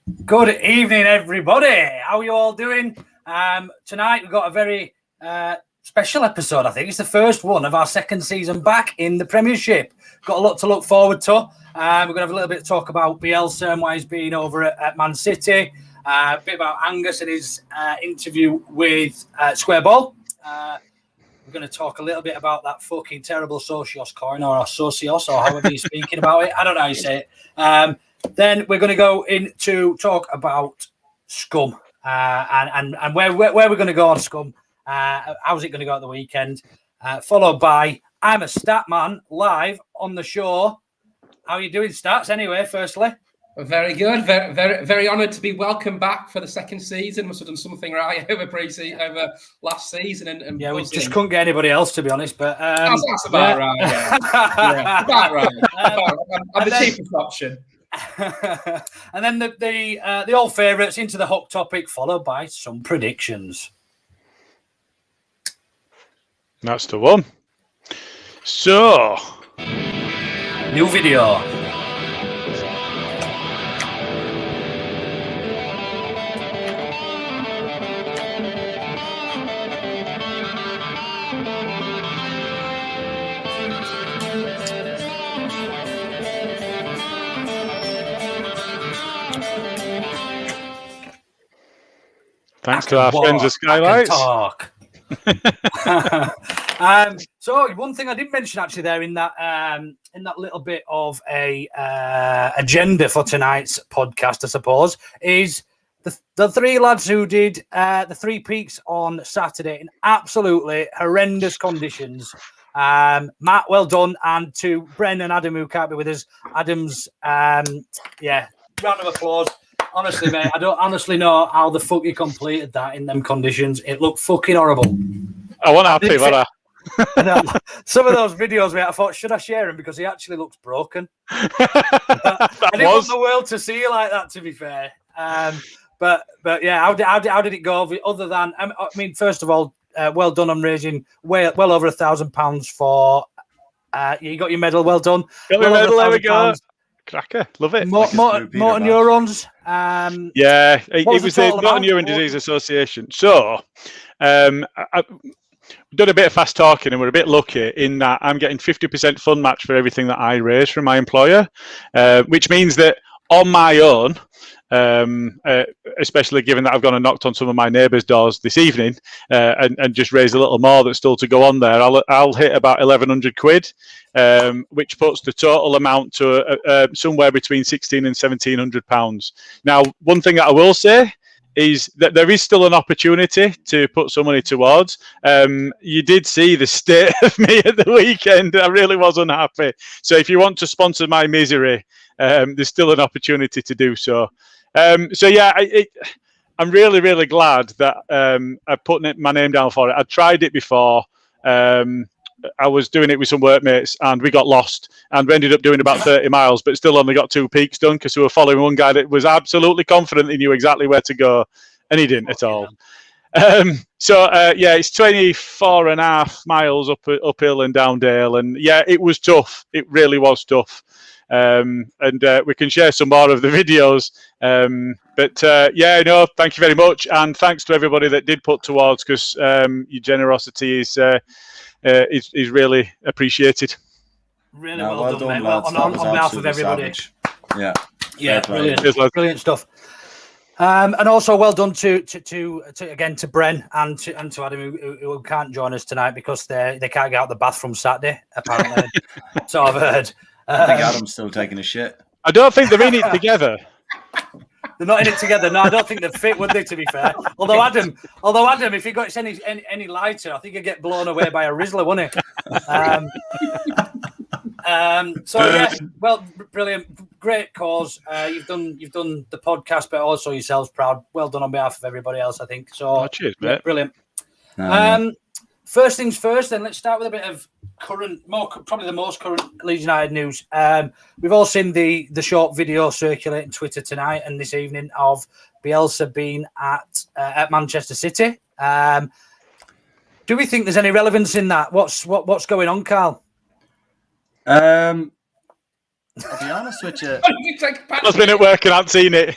Good evening, everybody. How are you all doing? Tonight we've got a very special episode. I think it's the first one of our second season back in the Premiership. Got a lot to look forward to. We're going to have a little bit of talk about Bielsa and why he's been over at Man City. A bit about Angus and his interview with Square Ball. We're going to talk a little bit about that fucking terrible Socios coin or Socios or however you're speaking about it. I don't know how you say it. Then we're going to go into talk about Scum and where we're going to go on Scum. How's it going to go at the weekend? Followed by I'm a Stat Man live on the show. How are you doing, Stats? Anyway, firstly. Very good. Very, very, very honoured to be welcome back for the second season. Must have done something right over last season. And yeah, we just couldn't get anybody else, to be honest. But that's about right. Yeah. About right. I'm the cheapest option. And then the old favourites into the hot topic, followed by some predictions. That's the one. So, new video. Thanks to our friends at Skylights. So one thing I did mention actually there in that little bit of a agenda for tonight's podcast, I suppose, is the three lads who did the Three Peaks on Saturday in absolutely horrendous conditions. Matt, well done, and to Bren and Adam who can't be with us. Adam's round of applause. Honestly, mate, I don't honestly know how the fuck you completed that in them conditions. It looked fucking horrible. I wasn't happy with that. Some of those videos, mate, I thought, should I share him? Because he actually looks broken. I didn't want the world to see you like that, to be fair. But yeah, how did it go? Other than, I mean, first of all, well done on raising well over £1,000 for. You got your medal. Well done. Got my medal. There we go. Cracker, love it. Motor neurons. Yeah, it was the Motor Neuron Disease Association. So, I've done a bit of fast talking, and we're a bit lucky in that I'm getting 50% fund match for everything that I raise from my employer, which means that on my own, especially given that I've gone and knocked on some of my neighbours' doors this evening and just raised a little more that's still to go on there, I'll hit about 1,100 quid, which puts the total amount to somewhere between £1,600 and £1,700. Now, one thing that I will say is that there is still an opportunity to put some money towards. You did see the state of me at the weekend. I really was unhappy. So if you want to sponsor my misery, there's still an opportunity to do so. I'm really, really glad that I put my name down for it. I tried it before. I was doing it with some workmates and we got lost and we ended up doing about 30 miles, but still only got 2 peaks done because we were following one guy that was absolutely confident he knew exactly where to go and he didn't at all. It's 24 and a half miles uphill and down Dale. And yeah, it was tough. It really was tough. We can share some more of the videos. Thank you very much. And thanks to everybody that did put towards, because your generosity is really appreciated. Really well done, mate. On behalf of everybody. Savage. Yeah, brilliant stuff. And also well done to Bren and to Adam who can't join us tonight because they can't get out of the bath from Saturday, apparently. So I've heard. I think Adam's still taking a shit. I don't think they're in it together. They're not in it together. No, I don't think they're fit, would they, to be fair? Although Adam, if he got any lighter, I think he'd get blown away by a Rizzler, wouldn't he? Brilliant. Great cause. You've done the podcast, but also yourselves proud. Well done on behalf of everybody else, I think. So cheers, mate. Brilliant. First things first, then let's start with a bit of probably the most current Leeds United news. We've all seen the short video circulating Twitter tonight and this evening of Bielsa being at Manchester City. Do we think there's any relevance in that? What's going on, Carl? I'll be honest with you. I've been at work and I've seen it.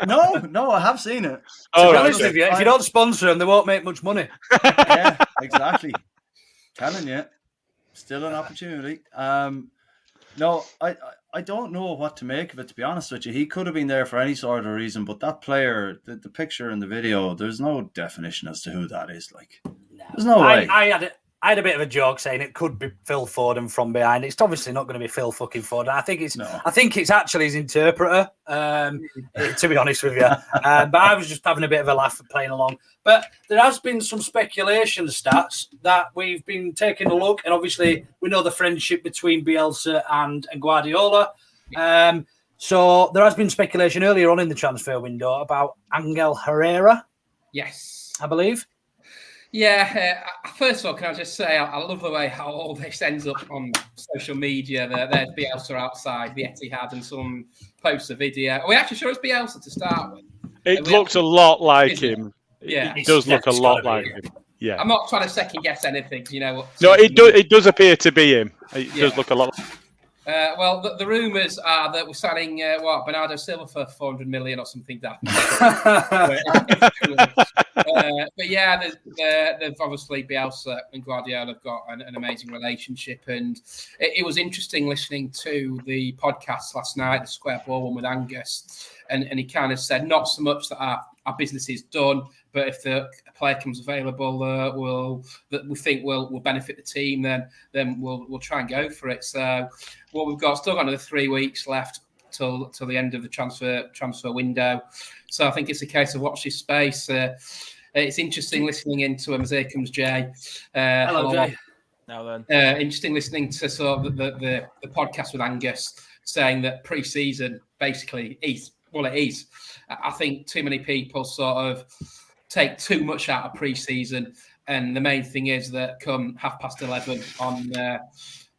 No, I have seen it. Oh, To be right, honest okay. with you, if you don't sponsor them, they won't make much money. Yeah, exactly. Telling you, still an opportunity. No, I don't know what to make of it, to be honest with you. He could have been there for any sort of reason, but that player, the picture in the video, there's no definition as to who that is. Like, there's no way. I had a bit of a joke saying it could be Phil Foden from behind. It's obviously not going to be Phil fucking Foden. I think it's actually his interpreter. To be honest with you, but I was just having a bit of a laugh at playing along. But there has been some speculation stats that we've been taking a look, and obviously we know the friendship between Bielsa and Guardiola. So there has been speculation earlier on in the transfer window about Angel Herrera. Yes, I believe. Yeah, first of all, can I just say I love the way how all this ends up on social media. There's Bielsa outside the Etihad and someone posts a video. Are we actually sure it's Bielsa to start with? It looks a lot like him. Yeah. It does look a lot like him. Yeah. I'm not trying to second guess anything, you know. No, it does appear to be him. It does look a lot. Well, the rumours are that we're signing Bernardo Silva for 400 million or something. But yeah, they've obviously Bielsa and Guardiola have got an amazing relationship, and it was interesting listening to the podcast last night, the Square Ball one with Angus, and he kind of said not so much that our business is done, but if the player comes available, that we think will benefit the team, then we'll try and go for it. So what we've got still got another 3 weeks left till the end of the transfer window. So I think it's a case of watch this space. It's interesting listening into him as here comes Jay. Hello, Jay. Now then, interesting listening to sort of the podcast with Angus saying that pre-season basically is. Well, it is. I think too many people sort of take too much out of pre-season, and the main thing is that come 11:30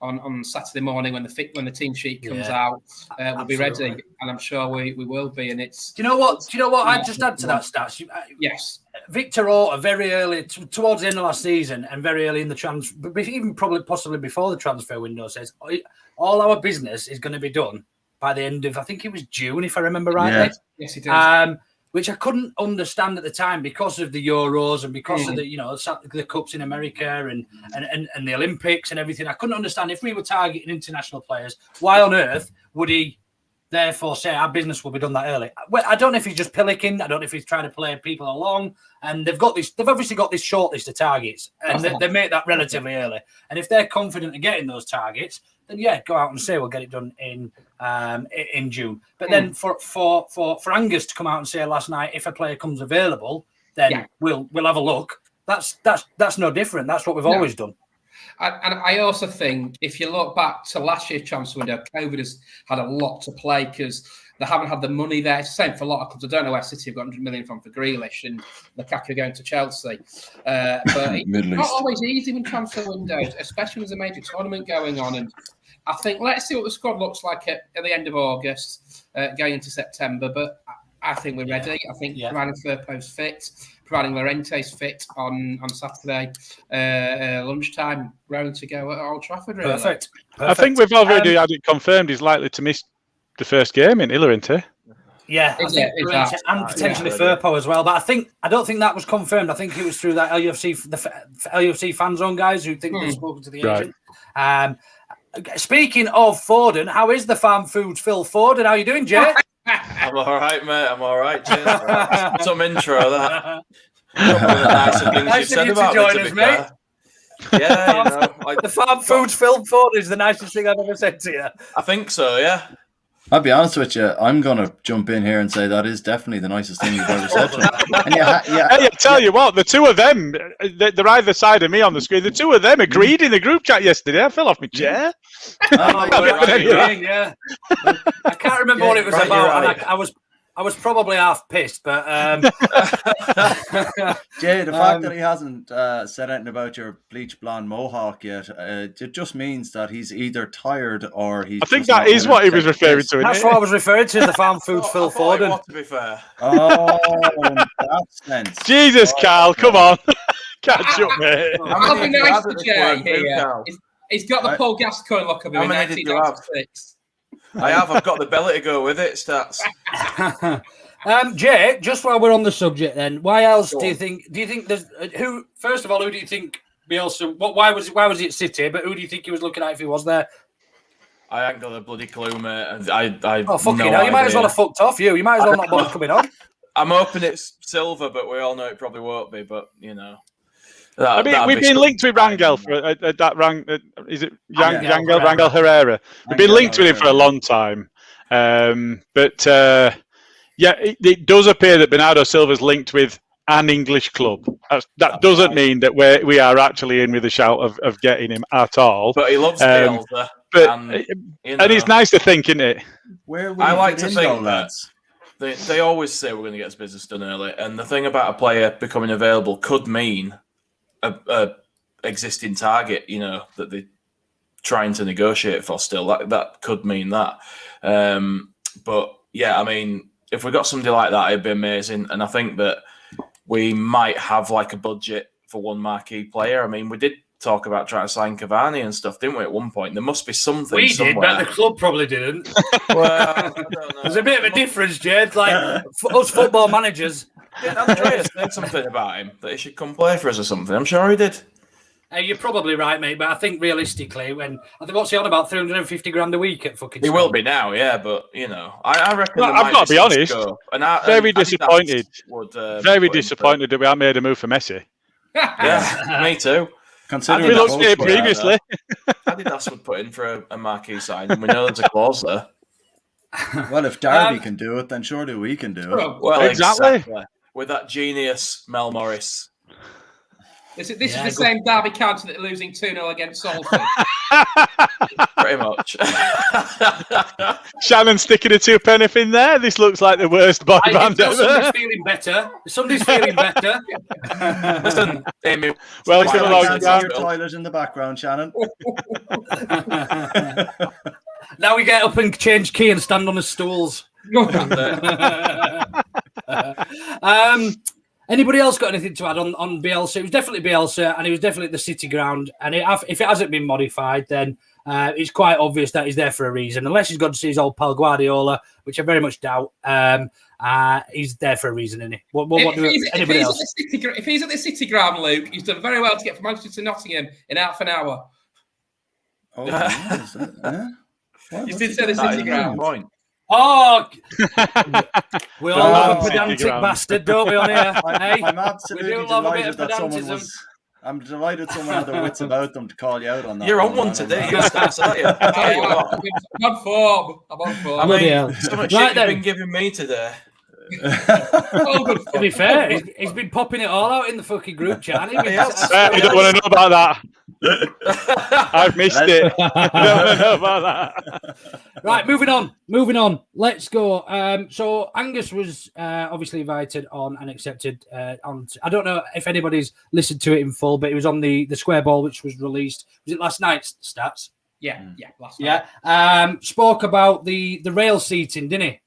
on Saturday morning when the team sheet comes out, we'll be ready, and I'm sure we will be. And it's. Do you know what? I'd just add to that stats. Yes. Victor Orta very early towards the end of last season and very early in the transfer, even possibly before the transfer window, says all our business is going to be done by the end of, I think it was June, if I remember rightly. Yeah. Yes, it is. Which I couldn't understand at the time because of the Euros and because of the cups in America and the Olympics and everything. I couldn't understand if we were targeting international players, why on earth would he therefore say our business will be done that early? Well, I don't know if he's just pillicking. I don't know if he's trying to play people along. And they've obviously got this short list of targets, and they make that relatively early. And if they're confident of getting those targets, then go out and say we'll get it done in June. But then for Angus to come out and say last night, if a player comes available, then we'll have a look. That's no different. That's what we've always done. And I also think if you look back to last year's transfer window, COVID has had a lot to play because they haven't had the money there. It's the same for a lot of clubs. I don't know where City have got 100 million from for Grealish and Lukaku going to Chelsea. But it's not always easy when transfer windows, especially when there's a major tournament going on. And I think let's see what the squad looks like at the end of August, going into September. But I think we're ready. I think providing Firpo's fit, providing Llorente's fit on Saturday lunchtime, ready to go at Old Trafford. Really. Perfect. I think we've already had it confirmed he's likely to miss the first game in Llorente. Yeah, and potentially Firpo as well. But I don't think that was confirmed. I think it was through that LUFC fan zone guys who think they've spoken to the agent. Speaking of Foden, how is the Farm Foods Phil Foden? How are you doing, Jay? I'm all right, mate. I'm all right. Cheers. Some intro that. Nice of you to join us, mate. Yeah, the Farm Foods Phil Foden is the nicest thing I've ever said to you. I think so. Yeah. I'll be honest with you. I'm going to jump in here and say that is definitely the nicest thing you've ever said to me. And I tell you what, the two of them, they're either side of me on the screen. The two of them agreed in the group chat yesterday. I fell off my chair. I can't remember what it was about. And I was probably half pissed, but Jay, the fact that he hasn't said anything about your bleach blonde mohawk yet, it just means that he's either tired or he's. I think that is what he was referring to. That's what I was referring to. The Farm Foods Phil Foden. To be fair. Oh, in that sense. Jesus, Carl, come on, catch up, mate. I'll be nice to Jay here. He's got the Paul Gascoigne look of him in 1996. I have. I've got the belly to go with it. Stats. Jay, just while we're on the subject, then, why else do you think? Do you think there's who? First of all, who do you think Bielsa? Why was he at City? But who do you think he was looking at if he was there? I ain't got a bloody clue, mate. Oh, fuck you! You might as well have fucked off. You might as well not bother coming on. I'm hoping it's Silva, but we all know it probably won't be. But you know, we've been linked with Rangel for is it Rangel Herrera? We've been linked with him for a long time, but it does appear that Bernardo Silva's linked with an English club. That doesn't mean that we are actually in with a shout of getting him at all. But he loves Bielsa. And it's nice to think, isn't it? I like to think that they always say we're going to get this business done early, and the thing about a player becoming available could mean a existing target, you know, that they're trying to negotiate for still. That could mean that. But yeah, I mean, if we got somebody like that, it'd be amazing. And I think that we might have like a budget for one marquee player. I mean, we did talk about trying to sign Cavani and stuff, didn't we, at one point? There must be something we somewhere. did, but the club probably didn't. Well, I don't know. There's a bit of a difference, Jed. Like us football managers. Did Andreas say something about him, that he should come play for us or something? I'm sure he did. You're probably right, mate, but I think realistically, what's he on about 350 grand a week at fucking? He will be now, yeah, but you know, I reckon. I've got to be honest. Very disappointed. Very disappointed that we haven't made a move for Messi. Yeah, me too. Considering we looked at it previously. Adidas would put in for a marquee sign, and we know there's a clause there. Well, if Derby can do it, then surely we can do it. Well, exactly. With that genius Mel Morris. This is the same Derby counter that they're losing 2-0 against Salford. Pretty much. Shannon sticking a two-penny in there. This looks like the worst boy band ever. Somebody's feeling better. Somebody's feeling better. Listen, Amy. Welcome along, your toilet in the background, Shannon. Now we get up and change key and stand on the stools. Anybody else got anything to add on Bielsa? It was definitely Bielsa, and it was definitely the City ground. And if it hasn't been modified, then it's quite obvious that he's there for a reason. Unless he's got to see his old pal Guardiola, which I very much doubt. He's there for a reason, isn't he? If he's at the City ground, Luke, he's done very well to get from Manchester to Nottingham in half an hour. Oh, yeah? You did say the City ground. Point. Oh, we all love a pedantic bastard, don't we, on here? I'm absolutely delighted that I'm delighted someone had the wits about them to call you out on that. You're on one today, you start, aren't you? I'm on form. I mean, so much shit you've been giving me today. To be fair, he's been popping it all out in the fucking group chat. You don't want to know about that. I've missed it. I don't want to know about that. Right, moving on. Let's go. So Angus was obviously invited on and accepted on. I don't know if anybody's listened to it in full, but it was on the Square Ball, which was released. Was it last night's stats? Yeah, last night. Yeah. Spoke about the rail seating, didn't he?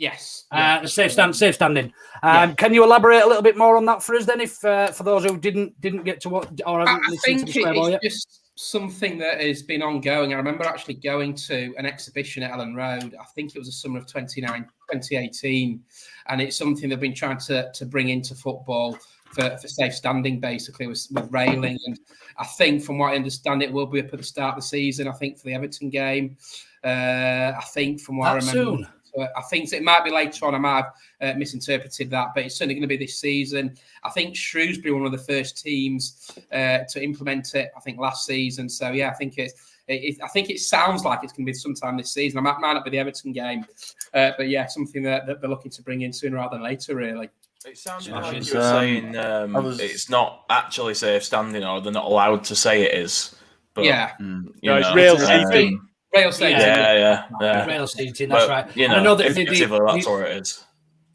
Yes. The safe standing. Can you elaborate a little bit more on that for us then, if for those who didn't get to watch or haven't listened to the Square Ball yet? Just something that has been ongoing. I remember actually going to an exhibition at Ellen Road. I think it was the summer of 2018, and it's something they've been trying to bring into football for safe standing, basically with railing. And I think, from what I understand, it will be up at the start of the season. I think for the Everton game. I think from what I remember. Soon. I think it might be later on. I might have misinterpreted that, but it's certainly going to be this season. I think Shrewsbury were one of the first teams to implement it. I think last season. So yeah, I think I think it sounds like it's going to be sometime this season. Might not be the Everton game, but yeah, something that they're looking to bring in sooner rather than later. Really. It sounds like you were saying it's not actually safe standing, or they're not allowed to say it is. But, yeah, it's real seating. Rail seating. Yeah. Rail seating, that's right. You know, I know that that's what it is.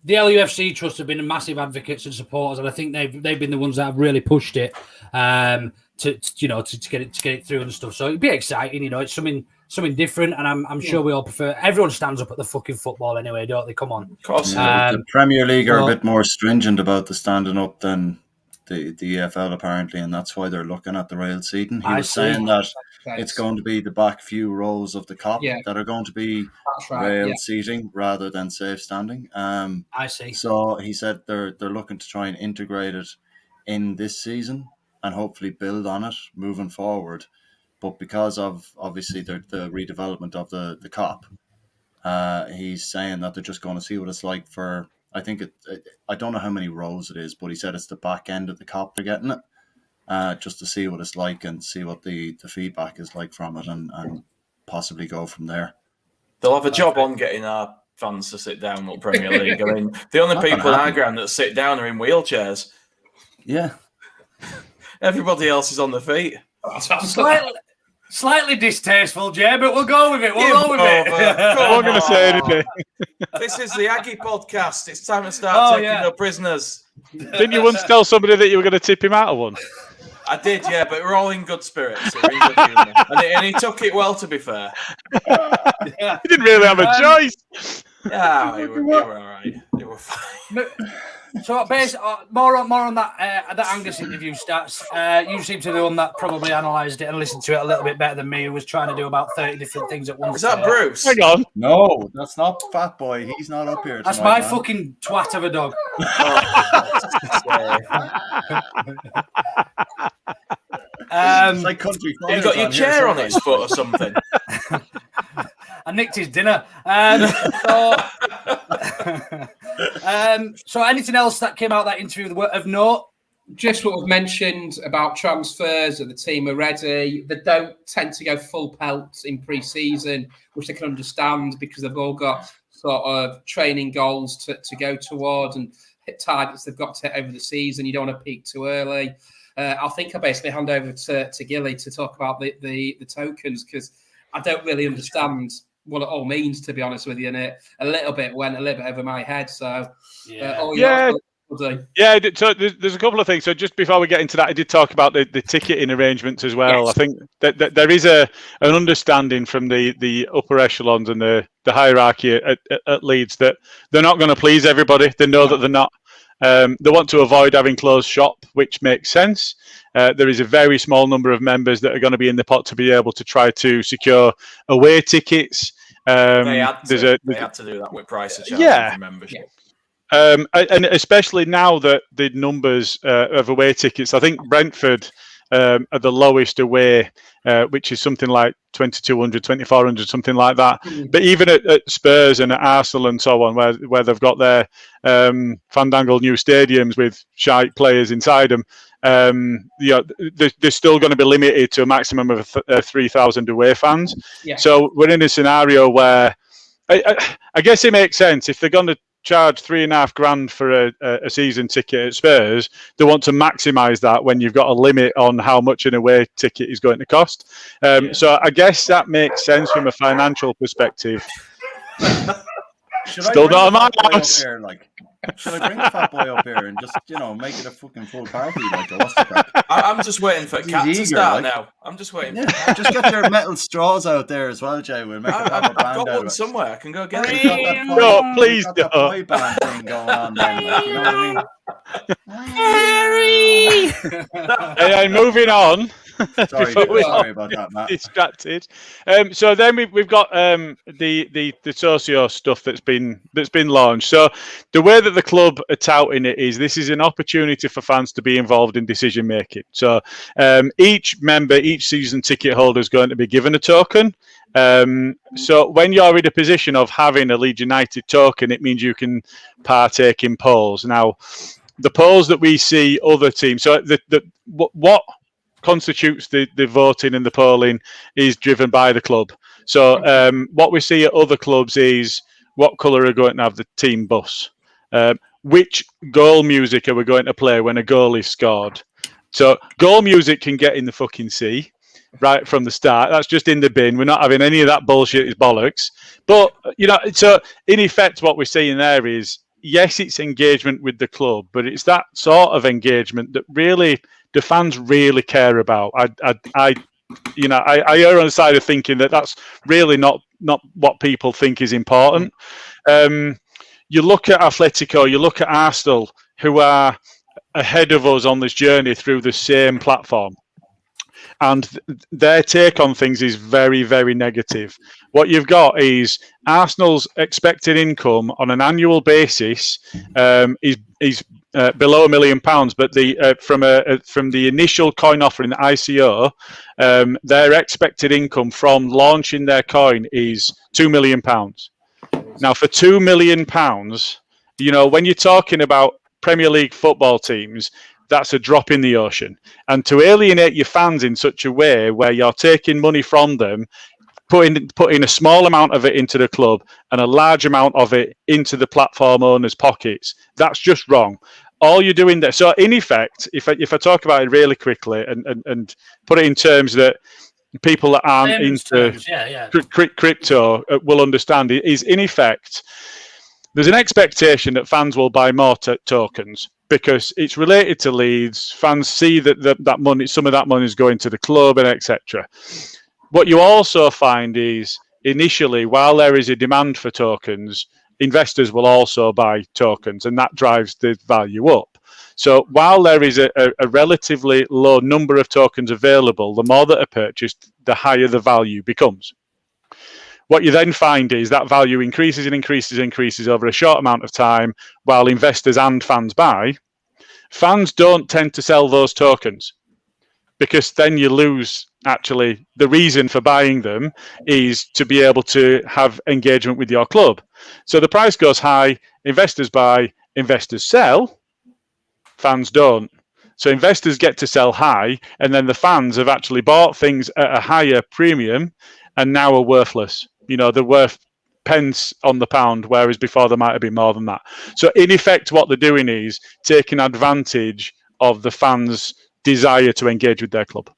The LUFC Trust have been massive advocates and supporters, and I think they've been the ones that have really pushed it to get it through and stuff. So it'd be exciting, it's something different, and I'm sure we all prefer. Everyone stands up at the fucking football anyway, don't they? Come on. Of course. The Premier League are a bit more stringent about the standing up than the EFL apparently, and that's why they're looking at the rail seating. He I was see. saying that Thanks. it's going to be the back few rows of the cop Yeah. that are going to be That's right. rail Yeah. seating rather than safe standing. I see. So he said they're looking to try and integrate it in this season and hopefully build on it moving forward. But because of obviously the redevelopment of the cop, he's saying that they're just going to see what it's like for. I think I don't know how many rows it is, but he said it's the back end of the cop they're getting it, just to see what it's like and see what the feedback is like from it, and possibly go from there. They'll have a job on getting our fans to sit down at Premier League. I mean, the only Not people in gonna our happen. ground that sit down are in wheelchairs. Yeah. Everybody else is on their feet. Slightly distasteful, Jay, but we'll go with it. We'll go with it. I'm not going to say anything. This is the Aggie podcast. It's time to start taking no prisoners. Didn't you once tell somebody that you were going to tip him out of one? I did, yeah, but we're all in good spirits. We're in good humour. And he took it well, to be fair. He didn't really have a choice. Yeah, they were all right. They were fine. So, more on that that Angus interview stats. You seem to be the one that probably analysed it and listened to it a little bit better than me, who was trying to do about 30 different things at once. Is that Bruce? Hang on. No, that's not Fat Boy. He's not up here. That's tonight, my man. fucking twat of a dog. It's like country. You got your chair on its foot or something. I nicked his dinner. So anything else that came out of that interview of note? Just what we've mentioned about transfers, that the team are ready. They don't tend to go full pelt in pre-season, which they can understand because they've all got sort of training goals to go toward and hit targets they've got to hit over the season. You don't want to peak too early. I think I basically hand over to Gilly to talk about the tokens, because I don't really understand what it all means, to be honest with you. And it went a little bit over my head. So, Yeah, so there's a couple of things. So just before we get into that, I did talk about the ticketing arrangements as well. Yes. I think that there is an understanding from the upper echelons and the hierarchy at Leeds that they're not going to please everybody. They know that they're not. They want to avoid having closed shop, which makes sense. There is a very small number of members that are going to be in the pot to be able to try to secure away tickets. They had to do that with price of for membership. And especially now that the numbers of away tickets, I think Brentford are the lowest away, which is something like 2,200, 2,400, something like that. But even at Spurs and at Arsenal and so on, where they've got their fandangle new stadiums with shite players inside them, they're still going to be limited to a maximum of 3,000 away fans. Yeah. So we're in a scenario where I guess it makes sense if they're going to charge $3,500 for a season ticket at Spurs. They want to maximise that when you've got a limit on how much an away ticket is going to cost. So I guess that makes sense from a financial perspective. Still not a man house. Should I bring the Fat Boy up here and just, make it a fucking full party? What's the crack? I'm just waiting for Cat to start now. I'm just waiting. Just get your metal straws out there as well, Jay. We'll make I've got one somewhere. I can go get it. No, please don't. Boy band thing going on then, you know what I mean? Hey, moving on. Sorry about that, Matt. Distracted. So then we've got the socio stuff that's been launched. So the way that the club are touting it is this is an opportunity for fans to be involved in decision making. So each season ticket holder is going to be given a token. So when you're in a position of having a Leeds United token, it means you can partake in polls. Now, the polls that we see other teams. So what constitutes the voting and the polling is driven by the club. So what we see at other clubs is what colour are going to have the team bus, which goal music are we going to play when a goal is scored. So goal music can get in the fucking sea right from the start. That's just in the bin. We're not having any of that bullshit. It's bollocks. But so in effect what we're seeing there is, yes, it's engagement with the club, but it's that sort of engagement that really the fans really care about. I err on the side of thinking that that's really not what people think is important. You look at Atletico, you look at Arsenal, who are ahead of us on this journey through the same platform. And their take on things is very, very negative. What you've got is Arsenal's expected income on an annual basis is below £1 million, but from the initial coin offering, the ICO, their expected income from launching their coin is £2 million. Now, for £2 million, when you're talking about Premier League football teams, that's a drop in the ocean. And to alienate your fans in such a way where you're taking money from them, putting a small amount of it into the club and a large amount of it into the platform owners' pockets, that's just wrong. All you're doing there. So in effect, if I talk about it really quickly and put it in terms that people that aren't into crypto will understand, it is in effect, there's an expectation that fans will buy more tokens because it's related to Leeds. Fans see that money, some of that money is going to the club and etc. What you also find is initially, while there is a demand for tokens, investors will also buy tokens, and that drives the value up. So while there is a relatively low number of tokens available, the more that are purchased, the higher the value becomes. What you then find is that value increases and increases and increases over a short amount of time while investors and fans buy. Fans don't tend to sell those tokens because then you lose actually the reason for buying them is to be able to have engagement with your club. So the price goes high, investors buy, investors sell, fans don't. So investors get to sell high, and then the fans have actually bought things at a higher premium and now are worthless. They're worth pence on the pound, whereas before there might have been more than that. So in effect, what they're doing is taking advantage of the fans' desire to engage with their club.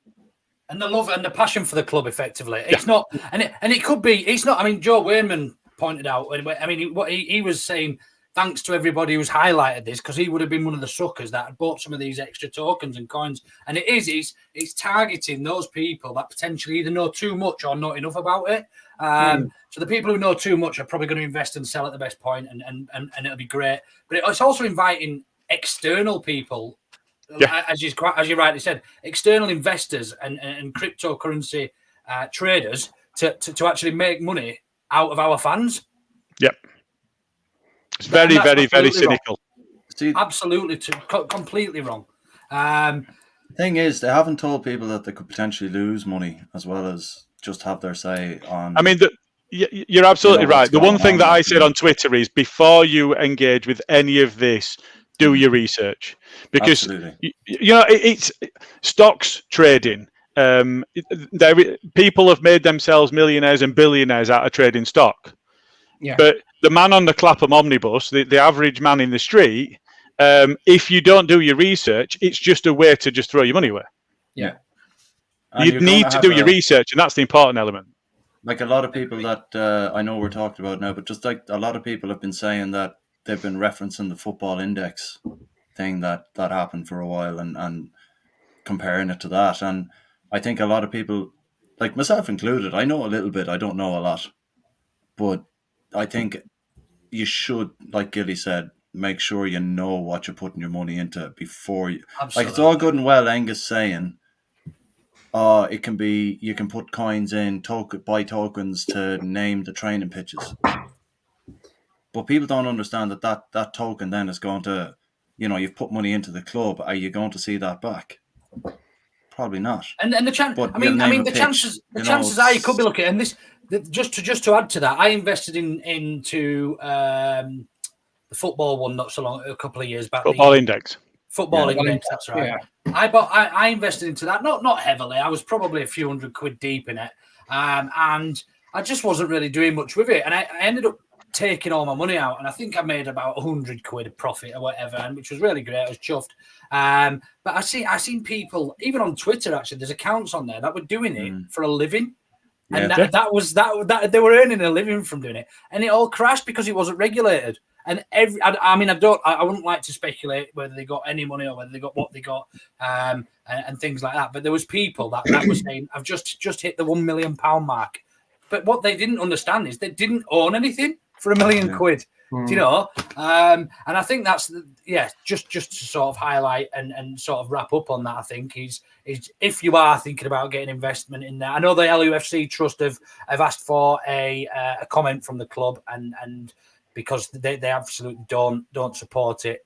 And the love and the passion for the club, effectively. It's not, and it could be, it's not, I mean, Joe Wayman pointed out, I mean, what he was saying, thanks to everybody who's highlighted this, because he would have been one of the suckers that had bought some of these extra tokens and coins. And it's targeting those people that potentially either know too much or not enough about it. So the people who know too much are probably going to invest and sell at the best point, and it'll be great. But it's also inviting external people, as you rightly said, external investors and cryptocurrency traders to actually make money out of our fans. Yep. It's very, very, very cynical. Absolutely, completely wrong. Thing is, they haven't told people that they could potentially lose money as well as just have their say on. I mean, you're absolutely right. The one thing that I said on Twitter is before you engage with any of this, do your research, because it's stocks trading. People have made themselves millionaires and billionaires out of trading stock. Yeah. But the man on the Clapham omnibus, the average man in the street, if you don't do your research, it's just a way to just throw your money away. Yeah. You need to do your research, and that's the important element. Like a lot of people that I know we're talking about now, but just like a lot of people have been saying that they've been referencing the football index thing that happened for a while and comparing it to that. And I think a lot of people, like myself included, I know a little bit, I don't know a lot, but I think you should, like Gilly said, make sure you know what you're putting your money into before you. Absolutely. Like it's all good and well, Angus saying, it can be, you can put coins in, buy tokens to name the training pitches. But people don't understand that token then is going to, you've put money into the club. Are you going to see that back? Probably not. And the chance, the chances are you could be looking, and this, just to add to that, I invested into the football one not so long, a couple of years back. Football index. Football index, that's right. Yeah. I invested into that, not heavily. I was probably a few £100 deep in it, and I just wasn't really doing much with it. And I ended up taking all my money out, and I think I made about £100 profit or whatever, and which was really great. I was chuffed. But I seen people, even on Twitter, actually, there's accounts on there that were doing it for a living. And that they were earning a living from doing it, and it all crashed because it wasn't regulated. And I wouldn't like to speculate whether they got any money or whether they got what they got, and things like that. But there was people that were saying, "I've just hit the £1 million mark," but what they didn't understand is they didn't own anything. for £1 million Yeah. quid. Do you know? And I think that's just to sort of highlight and sort of wrap up on that. I think is if you are thinking about getting investment in there, I know the LUFC Trust have asked for a comment from the club and because they absolutely don't support it.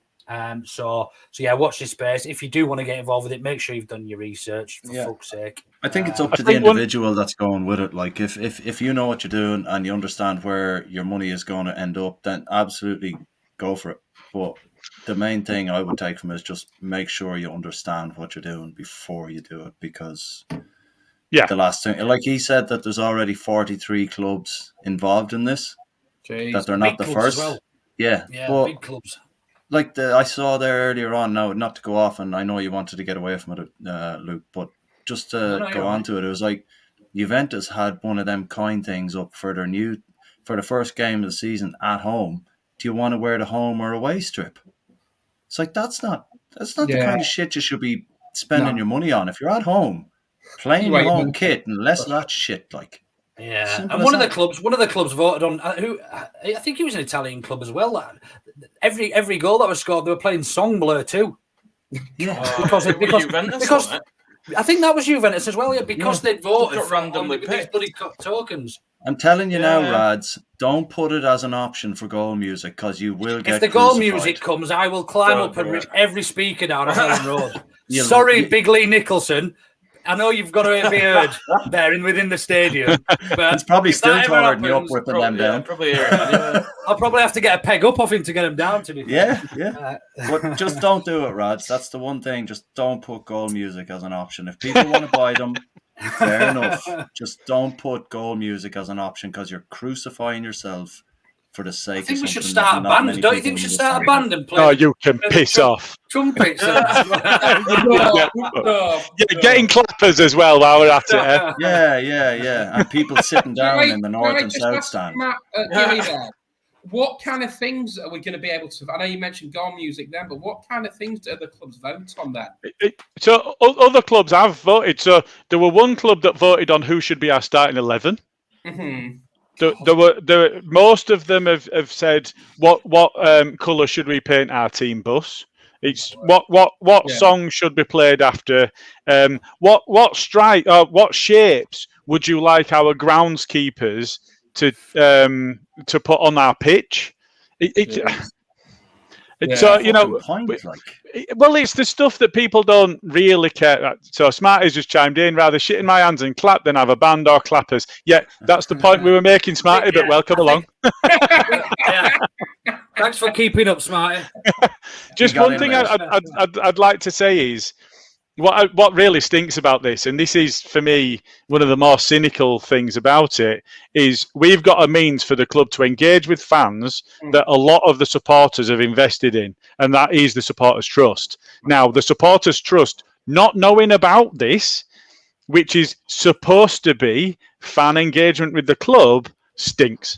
So yeah, watch this space. If you do want to get involved with it, make sure you've done your research for fuck's sake. I think it's up to the individual that's going with it. Like if you know what you're doing and you understand where your money is going to end up, then absolutely go for it. But the main thing I would take from it is just make sure you understand what you're doing before you do it, because the last thing, like he said, that there's already 43 clubs involved in this. Jeez. That they're not the first. Well. Yeah, but big clubs. Like I saw there earlier on. Now, not to go off, and I know you wanted to get away from it, Luke, but just to go on to it, it was like Juventus had one of them kind things up for the first game of the season at home. Do you want to wear the home or away strip? It's like that's not the kind of shit you should be spending your money on. If you're at home, playing your home kit and less of that shit, like. Yeah, and one of the clubs voted on who I think he was an Italian club as well. Every goal that was scored, they were playing Song Blur too. Yeah, because Juventus, I think that was Juventus as well. Yeah, because they'd voted got randomly with these picked. bloody tokens. I'm telling you now, Rads, don't put it as an option for goal music because you will get. If the goal crucified. music comes, I will climb up and rip every speaker down on Ellen Road. You'll- Sorry, Big Lee Nicholson. I know you've got to be heard there and within the stadium, but It's probably if still that ever taller you up happens, whipping them down. Probably anyway. I'll probably have to get a peg up off him to get him down. To me, Yeah. But just don't do it, Rads. That's the one thing. Just don't put goal music as an option. If people want to buy them, fair enough. Just don't put goal music as an option because you're crucifying yourself for the sake I think of we should something start that a not band. many Don't you people think we should understand. start a band and play? Oh, you can piss off. Trumpets. Yeah, getting clappers as well while we're at it. Eh? Yeah. And people sitting down in the north and just south ask stand. Matt, Gilly there, what kind of things are we going to be able to? I know you mentioned goal music then, but what kind of things do the clubs vote on then? So other clubs have voted. So there were one club that voted on who should be our starting 11. Mm-hmm. Most of them have said what colour should we paint our team bus. It's what song should be played after. What shapes would you like our groundskeepers to put on our pitch? So you know, well, it's the stuff that people don't really care about. So Smarty's just chimed in, rather shit in my hands and clap than have a band or clappers. Yeah, that's the point we were making, Smarty. But welcome along. Thanks for keeping up, Smarty. Just one thing I'd like to say is what really stinks about this, and this is for me one of the more cynical things about it, is we've got a means for the club to engage with fans that a lot of the supporters have invested in, and that is the Supporters Trust. Now, the Supporters Trust not knowing about this, which is supposed to be fan engagement with the club, stinks.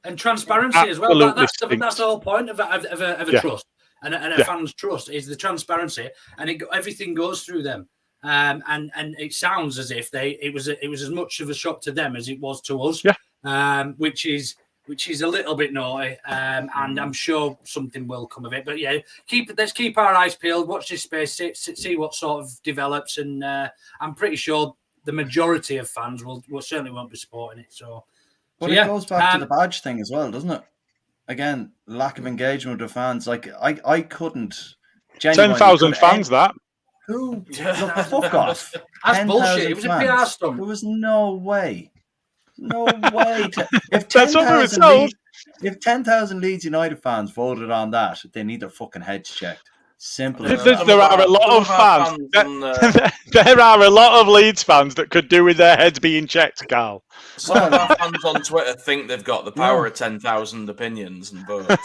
And transparency as well. That's the whole point of a trust. And a fan's trust is the transparency, and everything goes through them. And it sounds as if it was as much of a shock to them as it was to us. Yeah. Which is a little bit naughty. And I'm sure something will come of it. But yeah, let's keep our eyes peeled. Watch this space. See what sort of develops. And I'm pretty sure the majority of fans will certainly won't be supporting it. But it goes back to the badge thing as well, doesn't it? Again, lack of engagement with fans. Like I couldn't. 10,000 fans. That who? Look, fuck off. That's bullshit. It was fans. a PR stunt. There was no way. If that's what we were told. If 10,000 Leeds United fans voted on that, they need their fucking heads checked. Simple. There are a lot of fans. There are a lot of Leeds fans that could do with their heads being checked, Carl. Some of our fans on Twitter think they've got the power of 10,000 opinions and votes.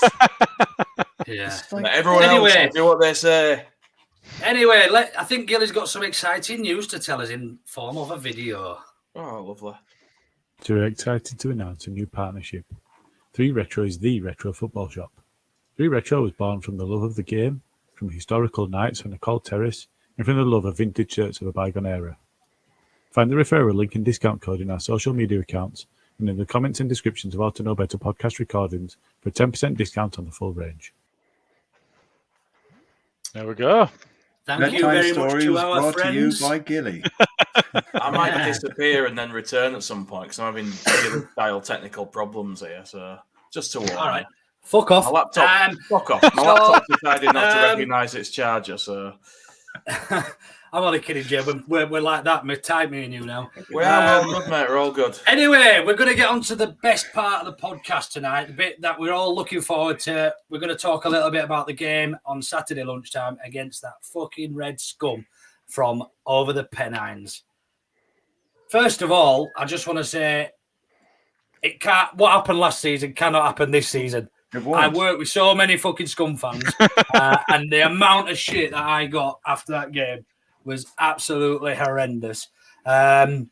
Yeah. Everyone else will do what they say. Anyway, I think Gilly's got some exciting news to tell us in form of a video. Oh, lovely. So we're excited to announce a new partnership. 3 Retro is the retro football shop. 3 Retro was born from the love of the game, from historical nights on the Cold Terrace, and from the love of vintage shirts of a bygone era. Find the referral link and discount code in our social media accounts and in the comments and descriptions of How to Know Better podcast recordings for a 10% discount on the full range. There we go. Thank you very much to our brought friends. to you by Gilly. I might disappear and then return at some point because I'm having style technical problems here. So just to warn you. All right. Fuck off. My laptop. Fuck off. My laptop decided not to recognise its charger. So I'm only kidding, Jay. We're like that. Type me and you now. we are all good, mate. We're all good. Anyway, we're going to get on to the best part of the podcast tonight, the bit that we're all looking forward to. We're going to talk a little bit about the game on Saturday lunchtime against that fucking red scum from over the Pennines. First of all, I just want to say what happened last season cannot happen this season. I worked with so many fucking scum fans, and the amount of shit that I got after that game was absolutely horrendous. So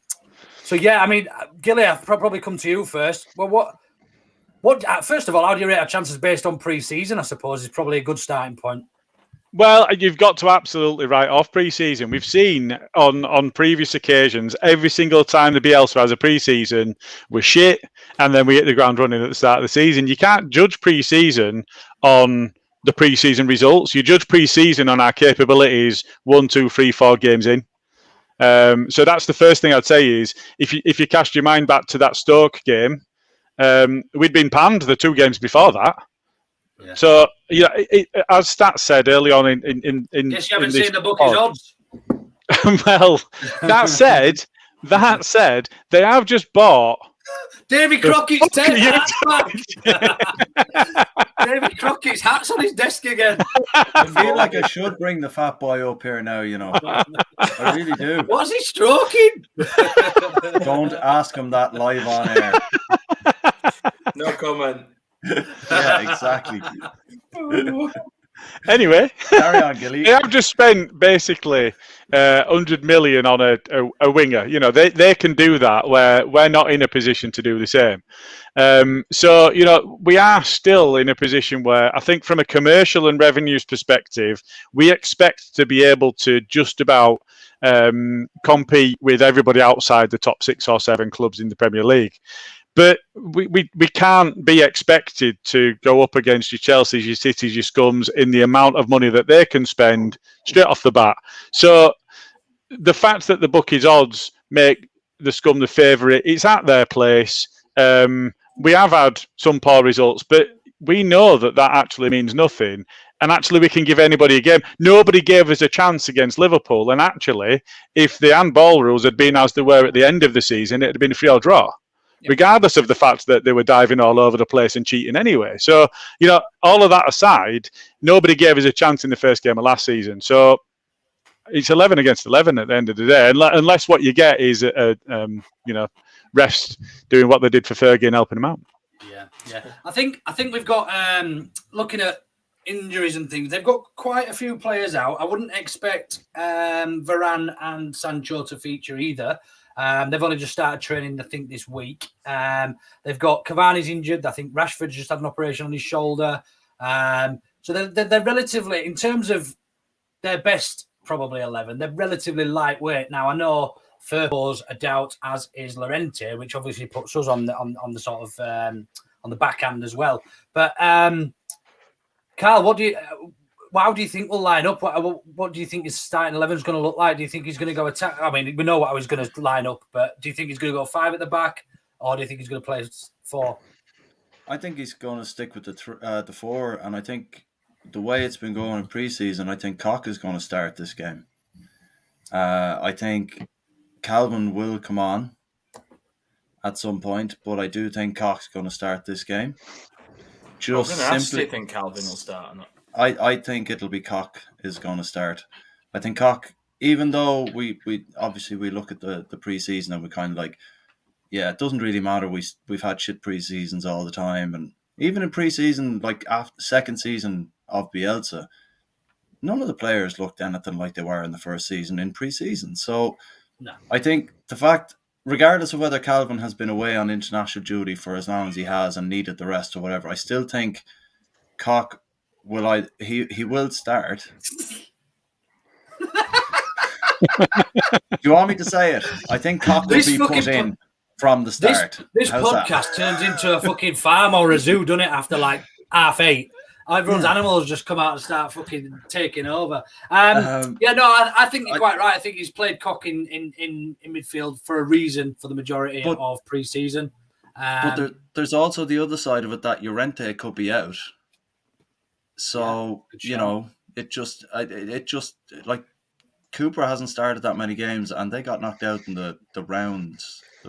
yeah, I mean, Gilly, I'll probably come to you first. Well, what? First of all, how do you rate our chances based on pre-season? I suppose is probably a good starting point. Well, you've got to absolutely write off pre-season. We've seen on previous occasions, every single time the Bielsa has a pre-season, we're shit, and then we hit the ground running at the start of the season. You can't judge pre-season on the pre-season results. You judge pre-season on our capabilities 1, 2, 3, 4 games in. So that's the first thing I'd say is if you cast your mind back to that Stoke game, we'd been panned the 2 games before that. Yeah. So as Stats said early on in guess you haven't seen the bookies odds. Well, that said, they have just bought Davy Crockett's hats back. Davy Crockett's hat's on his desk again. I feel like I should bring the fat boy up here now, I really do. What's he stroking? Don't ask him that live on air. No comment. Yeah, exactly. Anyway, carry on, Gilly. They have just spent basically 100 million on a winger. They can do that where we're not in a position to do the same. So we are still in a position where I think from a commercial and revenues perspective, we expect to be able to just about compete with everybody outside the top 6 or 7 clubs in the Premier League. But we can't be expected to go up against your Chelseas, your Cities, your Scums in the amount of money that they can spend straight off the bat. So the fact that the bookies odds make the Scum the favourite, it's at their place. We have had some poor results, but we know that actually means nothing. And actually, we can give anybody a game. Nobody gave us a chance against Liverpool. And actually, if the handball rules had been as they were at the end of the season, it had been a 3-3 draw. Regardless of the fact that they were diving all over the place and cheating anyway. So, all of that aside, nobody gave us a chance in the first game of last season. So it's 11 against 11 at the end of the day, unless what you get is, refs doing what they did for Fergie and helping them out. Yeah. I think we've got, looking at injuries and things, they've got quite a few players out. I wouldn't expect Varane and Sancho to feature either. They've only just started training, I think, this week. They've got Cavani's injured. I think Rashford's just had an operation on his shoulder. So they're relatively, in terms of their best, probably 11, they're relatively lightweight. Now, I know Firpo's a doubt, as is Llorente, which obviously puts us on the sort of on the backhand as well. But Carl, how do you think we'll line up? What do you think his starting 11 is going to look like? Do you think he's going to go attack? I mean, we know what he's going to line up, but do you think he's going to go 5 at the back, or do you think he's going to play 4? I think he's going to stick with the 4, and I think the way it's been going in pre-season, I think Koch is going to start this game. I think Calvin will come on at some point, but I do think Koch's going to start this game. Just simply think Calvin will start or not. I think it'll be Koch is going to start. I think Koch, even though we obviously we look at the pre-season and we kind of like, yeah, it doesn't really matter. We've had shit pre-seasons all the time, and even in pre-season, like after the second season of Bielsa, none of the players looked anything like they were in the first season in pre-season. So no. I think the fact, regardless of whether Calvin has been away on international duty for as long as he has and needed the rest or whatever, I still think Koch he will start. Do you want me to say it? I think Koch will be put in from the start. This How's podcast turns into a fucking farm or a zoo, doesn't it? After like 8:30, everyone's animals just come out and start fucking taking over. I think you're quite right. I think he's played cock in midfield for a reason for the majority of pre-season. But there's also the other side of it that Llorente could be out. So, it just like Cooper hasn't started that many games and they got knocked out in the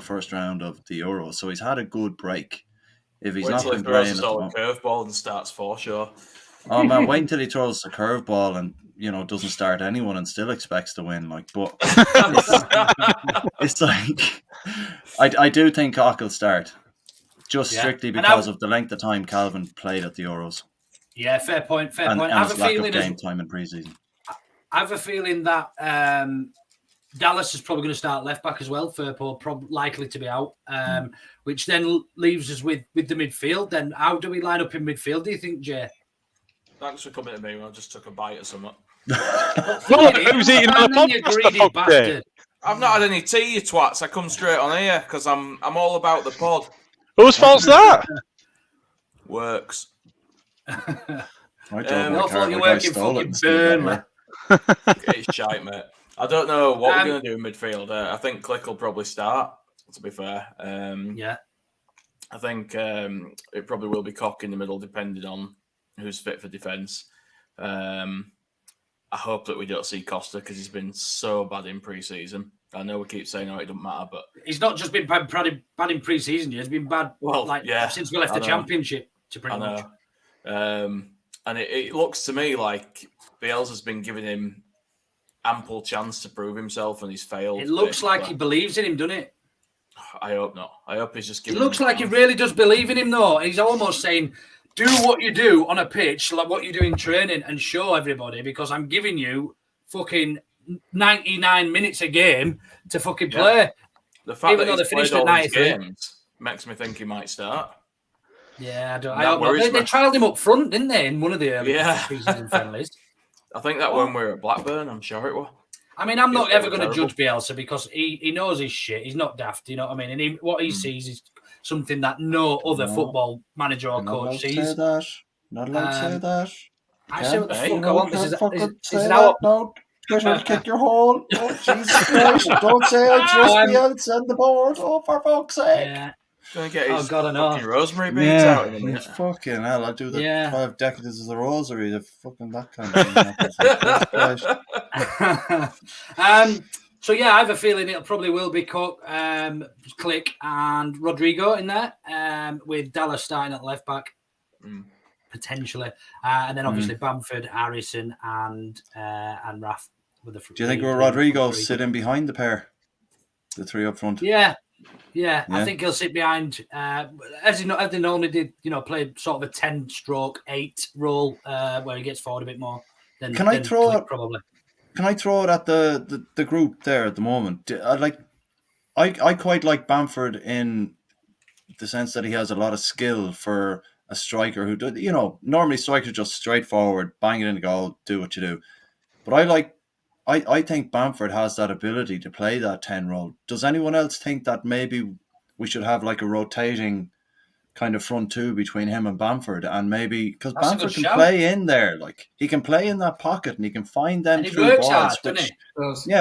first round of the Euros. So he's had a good break. If he's not been playing a curveball and starts for sure. Oh man, wait until he throws the curveball and doesn't start anyone and still expects to win. But it's like I do think Cock will start just strictly because of the length of time Calvin played at the Euros. Yeah, fair point. And I have his a lack feeling of game time in pre-season. I have a feeling that Dallas is probably going to start left back as well. Firpo likely to be out, which then leaves us with the midfield. Then how do we line up in midfield? Do you think, Jay? Thanks for coming to me when I just took a bite of something. Who's eating on the podcast? I've not had any tea, you twats. I come straight on here because I'm all about the pod. Whose fault's that? Works. I thought you were working fucking Burnley. It's shite, mate. I don't know what we're going to do in midfield. I think Click will probably start, to be fair. I think it probably will be Cock in the middle, depending on who's fit for defence. I hope that we don't see Costa because he's been so bad in pre-season. I know we keep saying, it doesn't matter, but... He's not just been bad in pre-season, he's been bad since we left the Championship, to pretty much. And it looks to me like Bielsa's been giving him ample chance to prove himself and he's failed. It looks like he believes in him, doesn't it? I hope not. I hope he's just giving It looks like he really does believe in him, though. He's almost saying, do what you do on a pitch, like what you do in training, and show everybody, because I'm giving you fucking 99 minutes a game to fucking play. The fact that he's played all these games makes me think he might start. Yeah, I hope not. They trialled him up front, didn't they, in one of the early pre-season friendlies? I think that when we were at Blackburn, I'm sure it was. I mean, I'm not ever going to judge Bielsa because he knows his shit. He's not daft, you know what I mean? And what he sees is something that no other football manager or coach sees. Not allowed to say that. I say what the fuck I want. This is now. No, Twitter kick your hole. Oh, Jesus Christ. Don't say I trust Bielsa on the board. Oh, for fuck's sake. Yeah. Going to get his fucking rosemary beads out in a minute. Fucking hell, I'll do the 5 decades of the rosary, the fucking that kind of thing. So yeah, I have a feeling it probably will be Cook, Click and Rodrigo in there, with Dallas starting at left back, potentially. And then obviously Bamford, Harrison and Raf. With the do you think Rodrigo sitting behind the pair? The three up front? Yeah, I think he'll sit behind, as he normally did, play sort of a 10/8 role where he gets forward a bit more. Can I throw it at the group there at the moment? I quite like Bamford in the sense that he has a lot of skill for a striker who does, normally strikers just straightforward, bang it in the goal, do what you do. But I think Bamford has that ability to play that 10 role. Does anyone else think that maybe we should have like a rotating kind of front two between him and Bamford, and maybe because Bamford can play in there, like he can play in that pocket and he can find them through balls,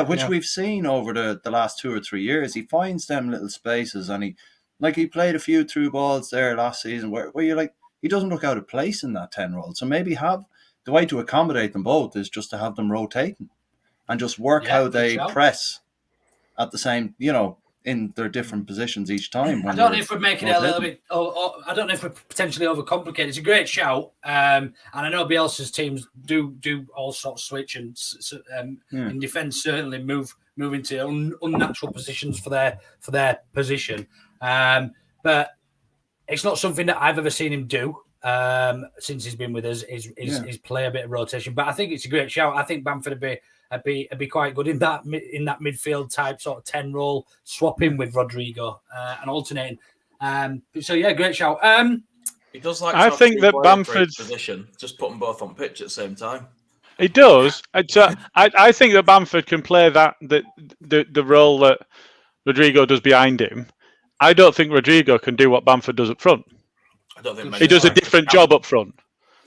which we've seen over the last 2 or 3 years. He finds them little spaces, and he played a few through balls there last season where you're like, he doesn't look out of place in that 10 role. So maybe the way to accommodate them both is just to have them rotating and just work how they press at the same, in their different positions each time. I don't know if we're making it a little bit, I don't know if we're potentially overcomplicated. It's a great shout. And I know Bielsa's teams do all sorts of switch and in defence certainly move into unnatural positions for their position. But it's not something that I've ever seen him do since he's been with us, is play a bit of rotation. But I think it's a great shout. I think Bamford would be quite good in that midfield type sort of 10 role, swapping with Rodrigo and alternating. So yeah, great shout. He does like. I think that Bamford's position, just put them both on pitch at the same time. He does. I think that Bamford can play the role that Rodrigo does behind him, I don't think Rodrigo can do what Bamford does up front. I don't think He does a different job up front.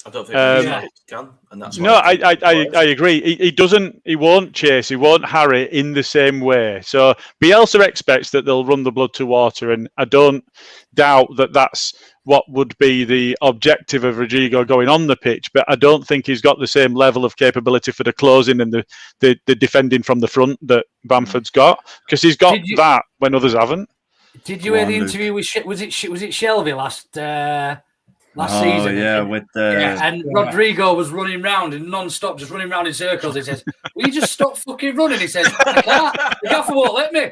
I don't think he can, and that's no. I agree. He doesn't. He won't chase. He won't harry in the same way. So Bielsa expects that they'll run the blood to water, and I don't doubt that that's what would be the objective of Rodrigo going on the pitch. But I don't think he's got the same level of capability for the closing and the defending from the front that Bamford's got, because he's got that when others haven't. Did you hear the interview with was it Shelby last season? Yeah, with and Rodrigo was running round and non-stop, just running round in circles. He says, "Will you just stop fucking running?" He says, "I can't. The gaffer won't let me."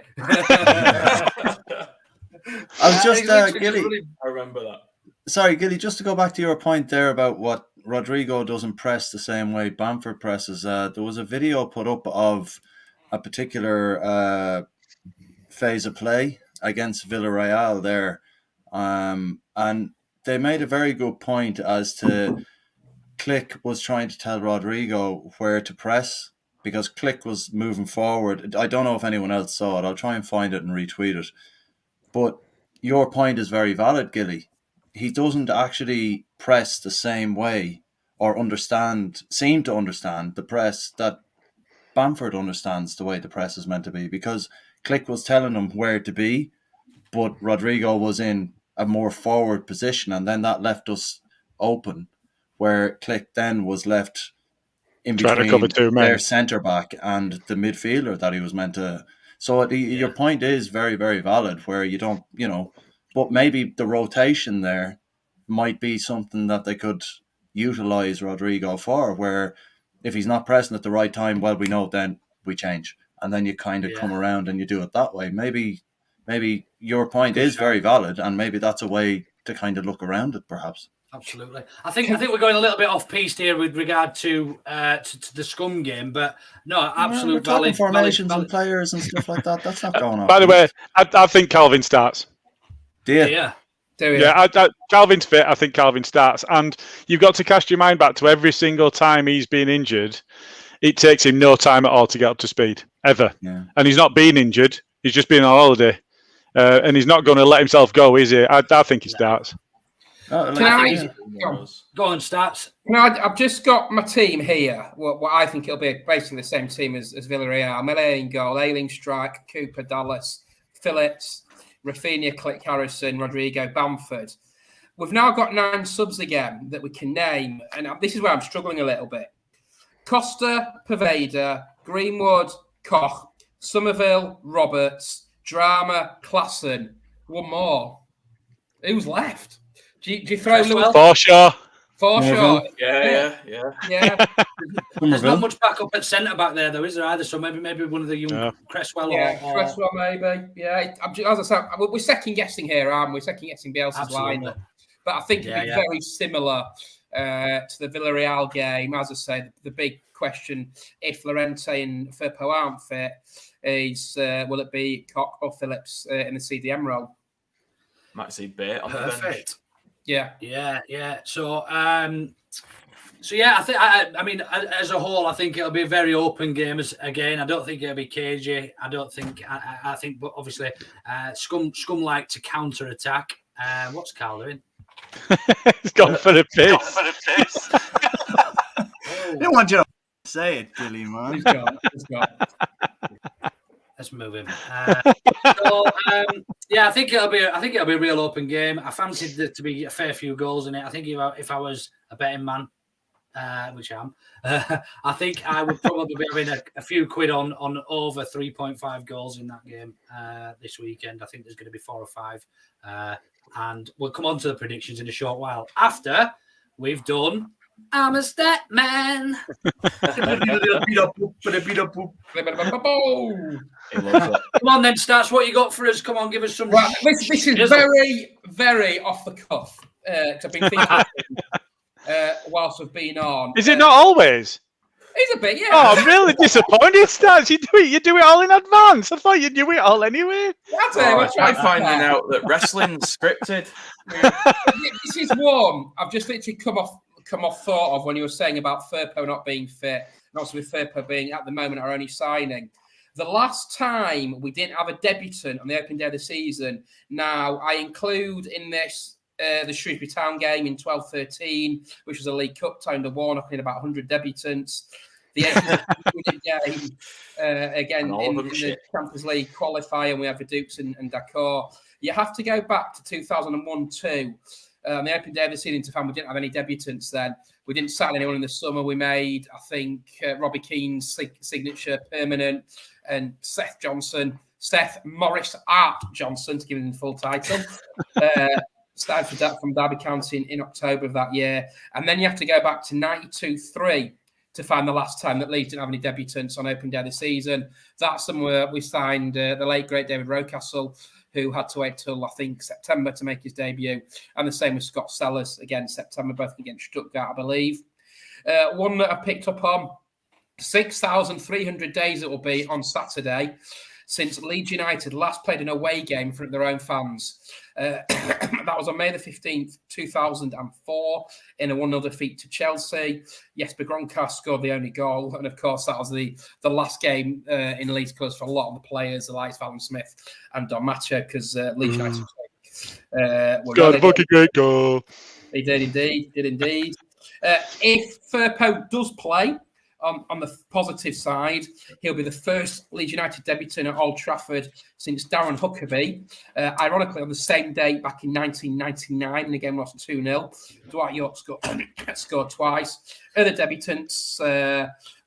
I was just Gilly. I remember that. Sorry, Gilly. Just to go back to your point there about what Rodrigo doesn't press the same way Bamford presses. There was a video put up of a particular phase of play against Villarreal there, and they made a very good point as to Klich was trying to tell Rodrigo where to press because Klich was moving forward. I don't know if anyone else saw it. I'll try and find it and retweet it. But your point is very valid, Gilly. He doesn't actually press the same way or seem to understand the press that Bamford understands the way the press is meant to be, because Klich was telling him where to be, but Rodrigo was in a more forward position, and then that left us open, where Klich then was left in between their centre back and the midfielder that he was meant to. So your point is very, very valid, where you don't, but maybe the rotation there might be something that they could utilise Rodrigo for, where if he's not pressing at the right time, well, we know then we change, and then you kind of come around and you do it that way. Maybe your point is very valid, and maybe that's a way to kind of look around it, perhaps. Absolutely. I think we're going a little bit off piste here with regard to the Scum game, but no, absolute valid formations and players and stuff like that. That's not going on. By the way, I think Calvin starts. Yeah. Calvin's fit. I think Calvin starts, and you've got to cast your mind back to every single time he's been injured. It takes him no time at all to get up to speed, ever. Yeah. And he's not been injured. He's just been on holiday. And he's not going to let himself go, is he? I think he starts. Go on, Stats. I've just got my team here. What I think it'll be basically the same team as Villarreal. Mele in goal, Ayling strike, Cooper, Dallas, Phillips, Rafinha, Klich, Harrison, Rodrigo, Bamford. We've now got 9 subs again that we can name, and this is where I'm struggling a little bit. Costa, Poveda, Greenwood, Koch, Somerville, Roberts, Drama, Klassen. One more. Who's left? Do you throw Forshaw? Yeah. There's not much backup at centre back there, though, is there either? So maybe one of the young Cresswell. Cresswell maybe. Yeah, as I said, we're second guessing here, aren't we? Second guessing Bielsa's lineup, but I think it'd be very similar to the Villarreal game. As I say, the big question: if Llorente and Firpo aren't fit, is will it be Koch or Phillips in the CDM role? Might see Bate on the bench. Yeah. So, I think. I mean, as a whole, I think it'll be a very open game. Again, I don't think it'll be cagey. I don't think. I think, but obviously, Scum like to counter attack. What's Carl doing? He's gone for the piss. I didn't want you to say it, Gilly, man. He's gone. Let's move him. I think it'll be a real open game. I fancied there to be a fair few goals in it. I think if I was a betting man, which I am, I think I would probably be having a few quid on over 3.5 goals in that game this weekend. I think there's going to be 4 or 5, and we'll come on to the predictions in a short while after we've done. I'm a stat man. Come on then, Stats. What you got for us? Come on, give us some. Right, this is very, very off the cuff. I've been thinking whilst we've been on. Is it not always? It's a bit, yeah. Oh, I'm really disappointed, Stats. You do it all in advance. I thought you knew it all anyway. I'm finding out that wrestling's scripted. This is one I've just literally come off thought of when you were saying about Firpo not being fit, and also with Firpo being at the moment our only signing. The last time we didn't have a debutant on the opening day of the season, now I include in this the Shrewsbury Town game in 12-13, which was a League Cup tie under Warnock in about 100 debutants. The game again in the Champions League qualifier, and we have the Dukes and Dakar. You have to go back to 2001-2. On the opening day of the season to fan, we didn't have any debutants then. We didn't sign anyone in the summer. We made, I think, Robbie Keane's signature permanent, and Seth Morris Art Johnson, to give him the full title. Started from Derby County in October of that year. And then you have to go back to 92-3 to find the last time that Leeds didn't have any debutants on opening day of the season. That's somewhere we signed the late, great David Rocastle, who had to wait till, I think, September to make his debut. And the same with Scott Sellers, again, September, both against Stuttgart, I believe. One that I picked up on, 6,300 days it will be on Saturday since Leeds United last played an away game in front of their own fans. That was on May the 15th, 2004, in a 1-0 defeat to Chelsea. Jesper Grønkjær scored the only goal. And, of course, that was the last game in Leeds colours for a lot of the players, the likes of Alan Smith and Don Macho, because Leeds United got a fucking great goal. He did indeed. If Firpo does play, on the positive side, he'll be the first Leeds United debutant at Old Trafford since Darren Huckabee. Ironically, on the same date back in 1999, in a game lost 2-0. Dwight York scored twice. Other debutants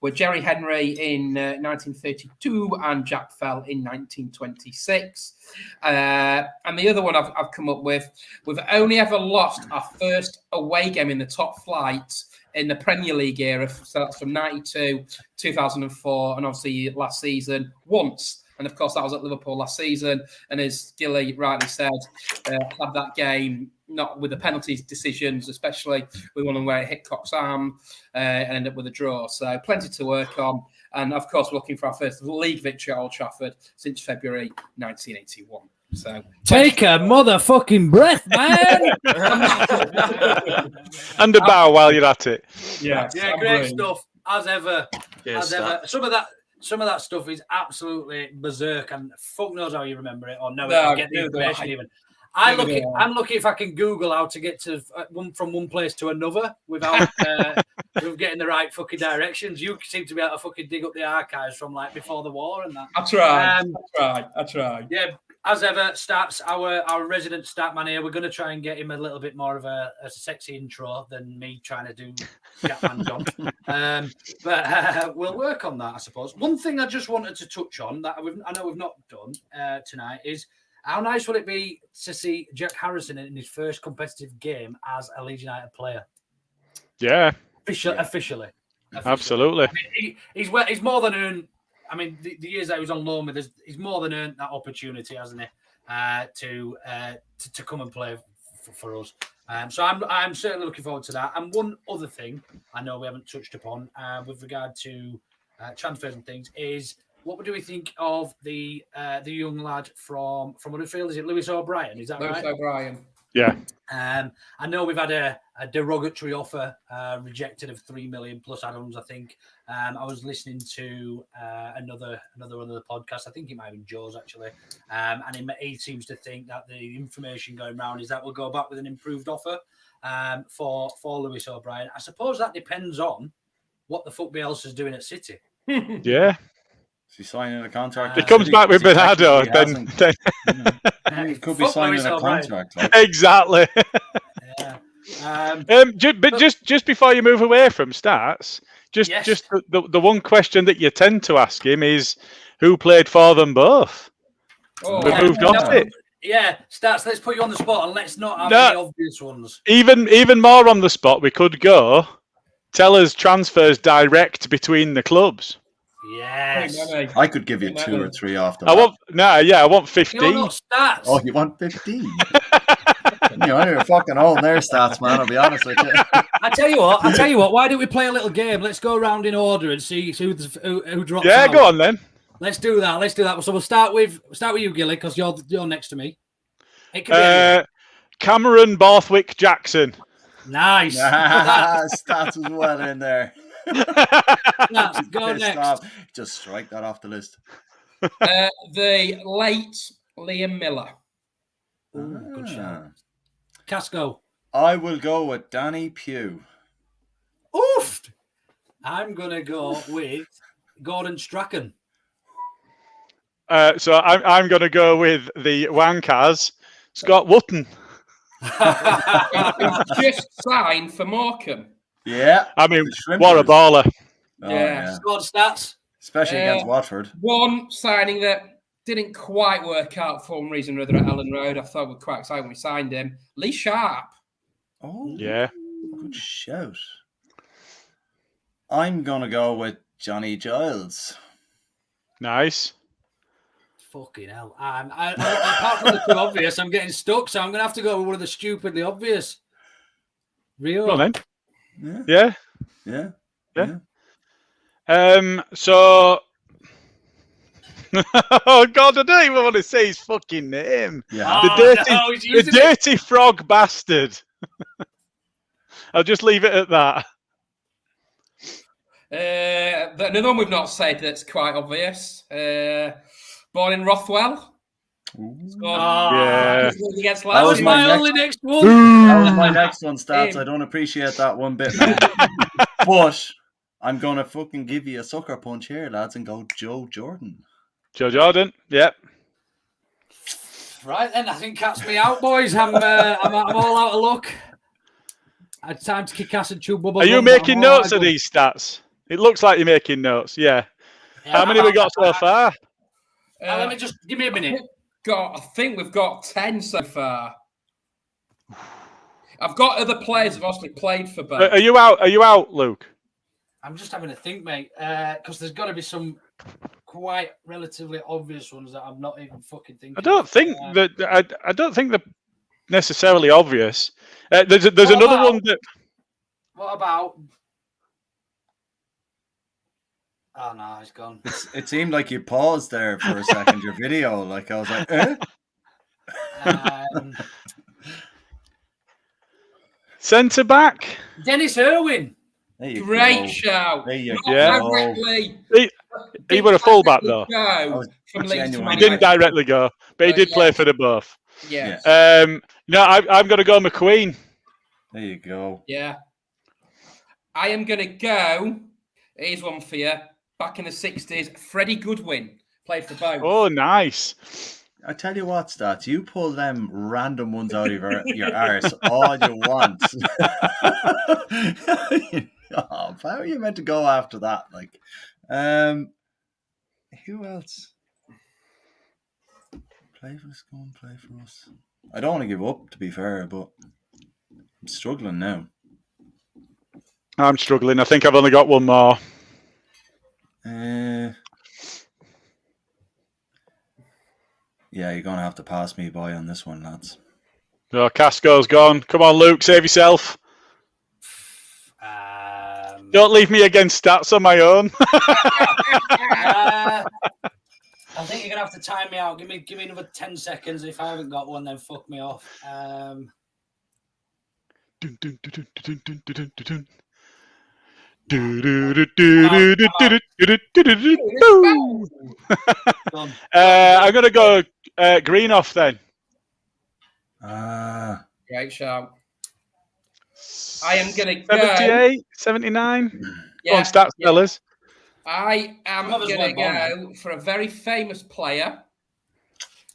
were Jerry Henry in 1932 and Jack Fell in 1926. And the other one I've come up with, we've only ever lost our first away game in the top flight in the Premier League era, so that's from 92, 2004, and obviously last season once. And of course, that was at Liverpool last season. And as Gilly rightly said, had that game not with the penalties decisions, especially with one where it hit Cox's arm and ended up with a draw. So plenty to work on. And of course, we're looking for our first league victory at Old Trafford since February 1981. So take a motherfucking breath, man. And a bow while you're at it. Yeah, great stuff as ever. Some of that stuff is absolutely berserk, and fuck knows how you remember it or know it or get the information even. I'm looking if I can Google how to get to from one place to another without getting the right fucking directions. You seem to be able to fucking dig up the archives from like before the war and that. I try. Yeah. As ever, Stats, our resident stat man here, we're going to try and get him a little bit more of a sexy intro than me trying to do Gatman John. But we'll work on that, I suppose. One thing I just wanted to touch on that I know we've not done tonight is how nice would it be to see Jack Harrison in his first competitive game as a Leeds United player? Yeah. Officially. Absolutely. I mean, he's more than earned. I mean, the years that he was on loan with us, he's more than earned that opportunity, hasn't he, to come and play for us. So I'm certainly looking forward to that. And one other thing I know we haven't touched upon with regard to transfers and things is what do we think of the young lad from Huddersfield? Is it Lewis O'Brien? Is that right? Lewis O'Brien. Yeah. I know we've had a derogatory offer rejected of 3 million plus add-ons, I think. I was listening to another one of the podcasts. I think it might have been Joe's, actually. And he seems to think that the information going around is that we'll go back with an improved offer for Lewis O'Brien. I suppose that depends on what the fuck Bielsa's doing at City. Yeah. Is he signing a contract? He comes back with Bernardo, then he could be signing a contract. Like. Exactly. Yeah. But just before you move away from stats, just the one question that you tend to ask him is who played for them both. We've moved off it. Yeah, Stats, let's put you on the spot and let's not have any obvious ones. Even more on the spot, we could go. Tell us transfers direct between the clubs. Yes. I could give you 2 or 3 after I want 15. You're not Stats. Oh, you want 15? You're fucking old there, Stats, man. I'll be honest with you. I tell you what. Why don't we play a little game? Let's go around in order and see who drops. Yeah, out. go on then. Let's do that. So we'll start with you, Gilly, because you're next to me. It can be Cameron Borthwick Jackson. Nice. Stats was well in there. Go next. Just strike that off the list. The late Liam Miller. Ooh, good Ah. shout. Casco. I will go with Danny Pugh. Oof. I'm gonna go with Gordon Strachan. So I'm going to go with the Wankers, Scott Wotton. Who's just signed for Morecambe. Yeah. I mean, the Shrimpers. what a baller. Oh, Yeah. Squad stats. Especially against Watford. One signing that didn't quite work out for some reason or other at Ellen Road. I thought we were quite excited when we signed him. Lee Sharp. Oh, Yeah. good shout. I'm going to go with Johnny Giles. Nice. Fucking hell. Apart from the two obvious, I'm getting stuck, so I'm going to have to go with one of the stupidly obvious. Rio. Well then. Yeah. Yeah. Yeah. So. Oh God, I don't even want to say his fucking name. Yeah. The dirty frog bastard. I'll just leave it at that. Another one we've not said that's quite obvious. Born in Rothwell. Yeah. Against That was my only next one. That was my next one, Stats. I don't appreciate that one bit, man. But I'm going to fucking give you a sucker punch here, lads, and go Joe Jordan. Joe Jordan. Yep. Right then, I think cat's me out, boys. I'm all out of luck. I had time to kick ass and chew bubble. Are you making notes of these stats? It looks like you're making notes. Yeah. How many we got so far? Let me just give me a minute. I think we've got 10 so far. I've got other players who've obviously played for both. Are you out? Are you out, Luke? I'm just having to think, mate, because there's got to be some quite relatively obvious ones that I'm not even fucking thinking. I don't think that. I don't think they're necessarily obvious. There's What another about- one that. What about? Oh no, he's gone. It seemed like you paused there for a second, your video. Like, I was like, eh? Centre back. Dennis Irwin. There you Great go. shout. There you Not Yeah. go. directly. He was a fullback though. Go was from Leeds to genuine. Man He didn't United. directly go, but he did play for the both. Yeah. No, I'm going to go McQueen. There you go. Yeah. I am going to go. Here's one for you. Back in the 60s, Freddie Goodwin played for both. Oh, nice. I tell you what, Stats, you pull them random ones out of your arse all you want. Oh, how are you meant to go after that? Like, who else? Play for us, go and play for us. I don't want to give up, to be fair, but I'm struggling now. I'm struggling. I think I've only got one more. Yeah, you're going to have to pass me by on this one, lads. Oh, Casco's gone. Come on, Luke, save yourself. Don't leave me against Stats on my own. I think you're gonna have to time me out. Give me another 10 seconds. If I haven't got one, then fuck me off. I'm gonna go green off then. Great shout. I am going to go. 78, 79. Go Yeah, on, Stats, fellas. I am Brothers going to went go one. for a very famous player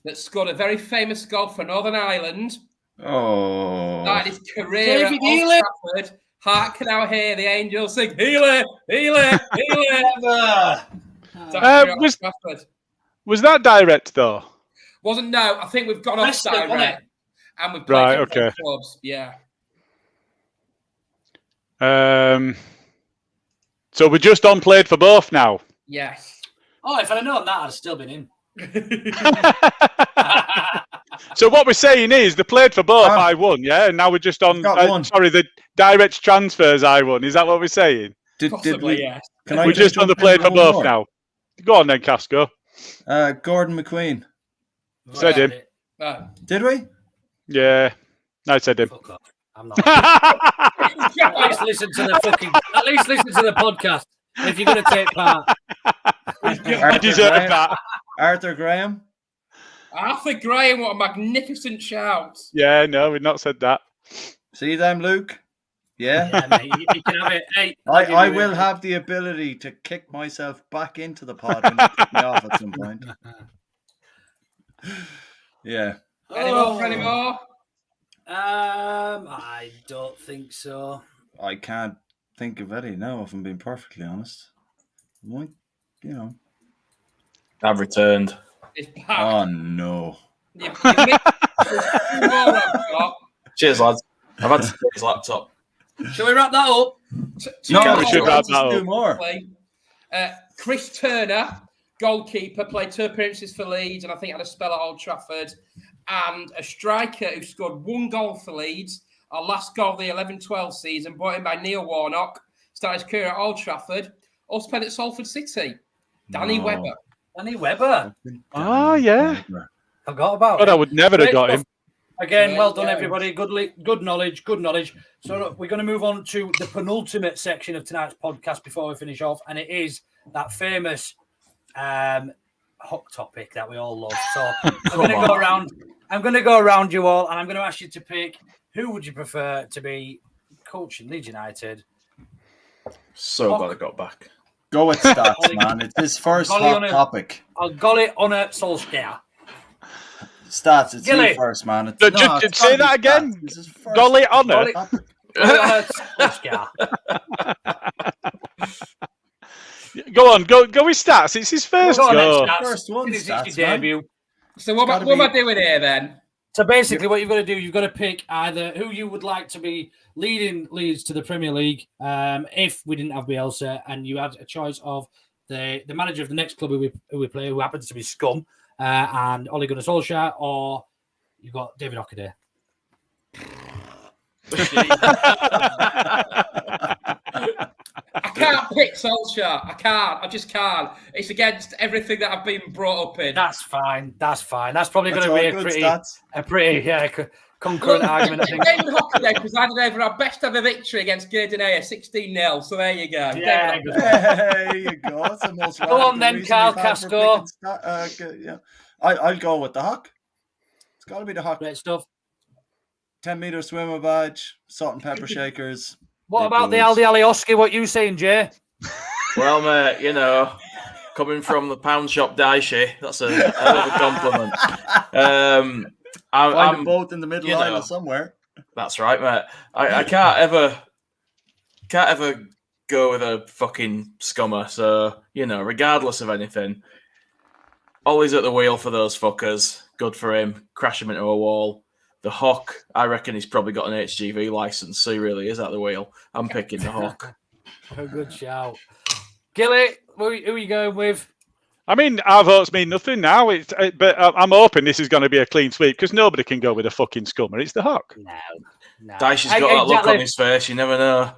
that scored a very famous goal for Northern Ireland. Oh. Started his career David at Healy. Old Trafford. Heart can now hear the Angels sing, Healy, Healy, Healy. Was that direct though? Wasn't no. I think we've gone off Preston, wasn't direct, and we've Right, played for okay. clubs. Yeah. So we're just on played for both now. Yes. Oh, if I'd have known that, I'd have still been in. So what we're saying is they played for both. I won, yeah, and now we're just on. Got one. Sorry, the direct transfers. I won. Is that what we're saying? Did Possibly, we? yes. Can I We're just on the jump in played for one both more? now. Go on then, Casco. Gordon McQueen. Said him. Did we? Yeah, I said him. Fuck off. I'm not. At least listen to the podcast if you're going to take part. I deserve that. Arthur Graham. Arthur Graham, what a magnificent shout. Yeah, no, we've not said that. See them, Luke? Yeah. Yeah, mate, you can have it. Hey, I will have the ability to kick myself back into the pod when you kick me off at some point. Yeah. Any more for any more? I don't think so. I can't think of any now, if I'm being perfectly honest. I've returned. It's back. Oh, no. You missed two more I've got. Cheers, lads. I've had to take his laptop. Shall we wrap that up? Two No, more. we should wrap let's that do up. more. Chris Turner, goalkeeper, played 2 appearances for Leeds and I think had a spell at Old Trafford. And a striker who scored 1 goal for Leeds. Our last goal of the 11-12 season, brought in by Neil Warnock. Started his career at Old Trafford. Also played at Salford City. Danny No. Webber. Danny Webber. Oh, yeah. Forgot about God, it. I would never have Great got stuff. him. Again, well done, Yeah. everybody. Good knowledge. So look, we're going to move on to the penultimate section of tonight's podcast before we finish off, and it is that famous hot topic that we all love. So I'm going to go around. I'm going to go around you all, and I'm going to ask you to pick who would you prefer to be coaching Leeds United. So glad I got back. Go with stats, man. It's his first Golly hot on it. topic. I'll Golly on a Solskjaer. Stats, it's Gilly. you first, man. It's, Just it's say gotta that be again. stats. This is first Golly honour. Golly- topic. Golly on a Solskjaer. Go on, go with stats. It's his first Go on then, go. Stats. First one, It's Stats, his man. debut. So what gotta am I be- doing here then? So basically, what you've got to do, you've got to pick either who you would like to be leading Leeds to the Premier League. If we didn't have Bielsa, and you had a choice of the manager of the next club who we play, who happens to be Scum, and Ole Gunnar Solskjaer, or you've got David Ockaday. I can't pick Solskjaer. I can't. I just can't. It's against everything that I've been brought up in. That's fine. That's probably That's going to be all a good pretty, stats. concurrent argument. I think. David Hockaday presided over our best ever victory against Gerdonea, 16-0. So there you go. Yeah, David good. There you go. That's the most Go on radical then, reason Carl we've had for Castro. picking yeah. I'll go with the Hawk. It's got to be the Hawk. Great stuff. 10-meter swimmer badge, salt and pepper shakers. What It about the goes. Aldi Alioski? What you saying, Jay? Well, mate, coming from the pound shop Daishi, that's a hell of a compliment. Find I'm them both in the middle you know. aisle somewhere. That's right, mate. I can't ever go with a fucking scummer. So regardless of anything, Ollie's at the wheel for those fuckers. Good for him. Crash him into a wall. The Hawk, I reckon he's probably got an HGV license. So he really is at the wheel. I'm picking the Hawk. A good shout. Gilly, who are you going with? I mean, our votes mean nothing now. But I'm hoping this is going to be a clean sweep because nobody can go with a fucking scummer. It's the Hawk. No. Daishi's got that look on his face. You never know.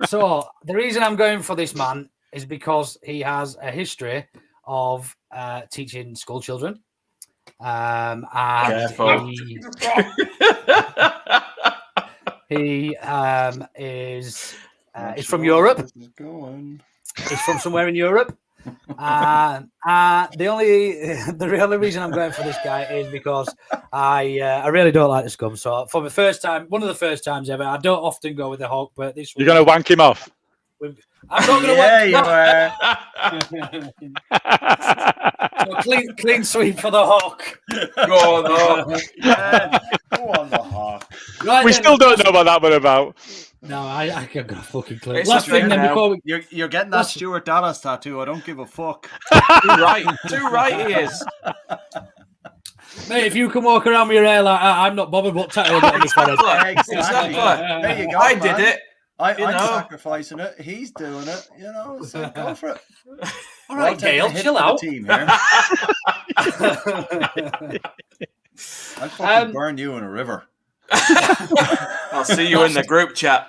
So the reason I'm going for this man is because he has a history of teaching school children. And Careful. he is he's from Europe. This is going. He's from somewhere in Europe. The only reason I'm going for this guy is because I really don't like the scum. So for the first time, one of the first times ever, I don't often go with the Hawk, but this You're going to wank him off. I'm not going to clean sweep for the Hawk. Go on, though. Yeah, go on the Hawk. Right We then, still don't know what that one about. No, I can't go fucking clue. It's Last a thing thing then now. before we You're getting that Stuart Dallas tattoo. I don't give a fuck. Too right he is. mate, if you can walk around with your hair like that, I'm not bothered what tattoo I got on my forehead. Exactly. There you go. I man. did it. I'm know. sacrificing it. He's doing it. So go for it. All right, I'll take Gail, a hit chill for the out. team here. I'll fucking burn you in a river. I'll see you in the group chat.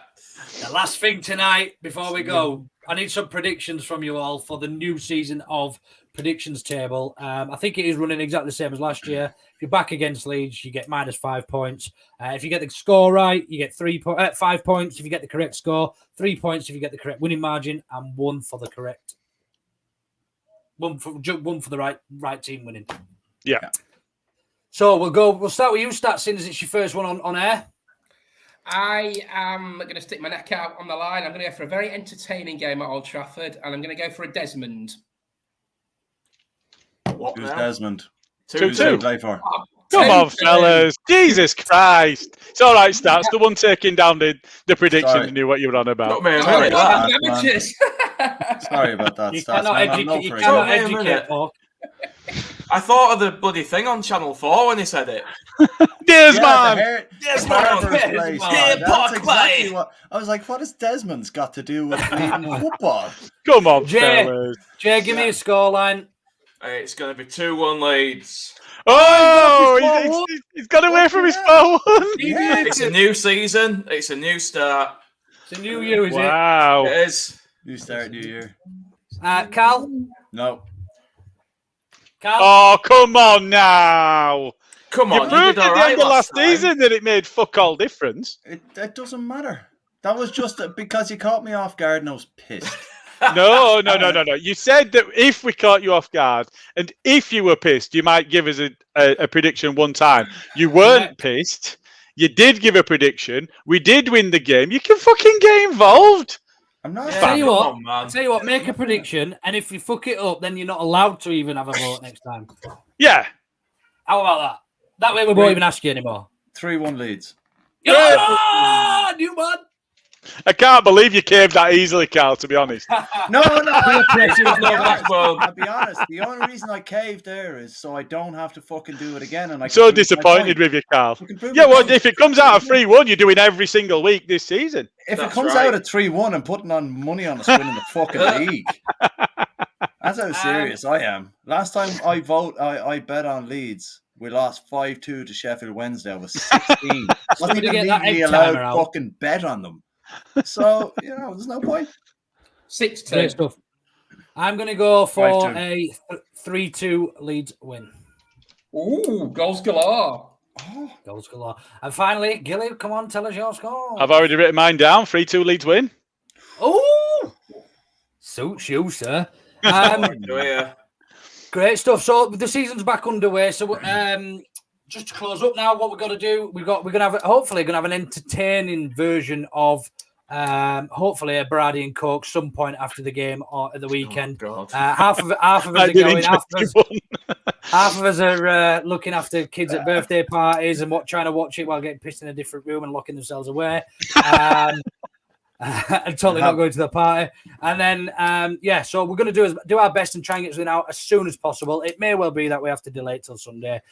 The last thing tonight before we go, I need some predictions from you all for the new season of Predictions Table. I think it is running exactly the same as last year. If you're back against Leeds, you get -5 points. If you get the score right, you get 5 points. If you get the correct score, 3 points if you get the correct winning margin, and 1 for the correct one for the right team winning. Yeah. So we'll start with you, Stats, since it's your first one on air. I am going to stick my neck out on the line. I'm going to go for a very entertaining game at Old Trafford, and I'm going to go for a Desmond. What Who's now? Desmond? 2-2. Who's he play for? Come on, fellas. Jesus Christ. It's all right, Stats. The one taking down the prediction Sorry. knew what you were on about. Not me a Sorry. minute, that. Amateurs. Sorry about that. You Stats, cannot man. I'm educate. low You for it. cannot Wait a educate. minute. Paul. I thought of the bloody thing on Channel 4 when he said it. Cheers, Yeah, man. Yes, the man. barber's Yes, place. man. Yeah, That's Park exactly Way. what I was like. What has Desmond's got to do with bleeding football? Come on, Jay. fellas. Jay, give me a scoreline. It's going to be 2-1 Leeds. Oh, he's got away from his phone. Yeah. It's a new season. It's a new start. It's a new you, is Wow. It is. New start, new year. it? Cal? No. Cal? Oh, come on now. Come You on, you proved did at all the right end of last time. season that it made fuck all difference. It doesn't matter. That was just because you caught me off guard and I was pissed. No. You said that if we caught you off guard and if you were pissed, you might give us a prediction one time. You weren't pissed. You did give a prediction. We did win the game. You can fucking get involved. I'm not. Tell you what, Come on, man. Tell you what, make a prediction, and if you fuck it up, then you're not allowed to even have a vote next time. Yeah. How about that? That way we won't even ask you anymore. 3-1 Leeds. Ah, new man. I can't believe you caved that easily, Carl, to be honest. No. Well, I'll be honest. The only reason I caved there is so I don't have to fucking do it again. And I can So prove my disappointed point. with you, Carl. I can prove Yeah, my well, point. if it comes out of 3-1, you're doing every single week this season. If it That's comes right. out at 3-1, I'm putting on money on us winning the fucking league. That's how serious I am. Last time I bet on Leeds, we lost 5-2 to Sheffield Wednesday. I was 16. Wasn't to even get that legally egg allowed timer out. fucking bet on them. So, there's no point. 6-2. Great stuff. I'm going to go for 5-2. a 3-2 Leeds win. Ooh, goals galore. Goals galore. And finally, Gilly, come on, tell us your score. I've already written mine down. 3-2 Leeds win. Oh, suits you, sir. yeah. Great stuff. So the season's back underway. So just to close up now, what we've got to do, we're going to have hopefully going to have an entertaining version of hopefully a Brady and Coke some point after the game or at the weekend. Oh, God. Half of us are going. Half of us are looking after kids at birthday parties and trying to watch it while getting pissed in a different room and locking themselves away. And totally not going to the party. And then, so we're going to do our best and try and get something out as soon as possible. It may well be that we have to delay it till Sunday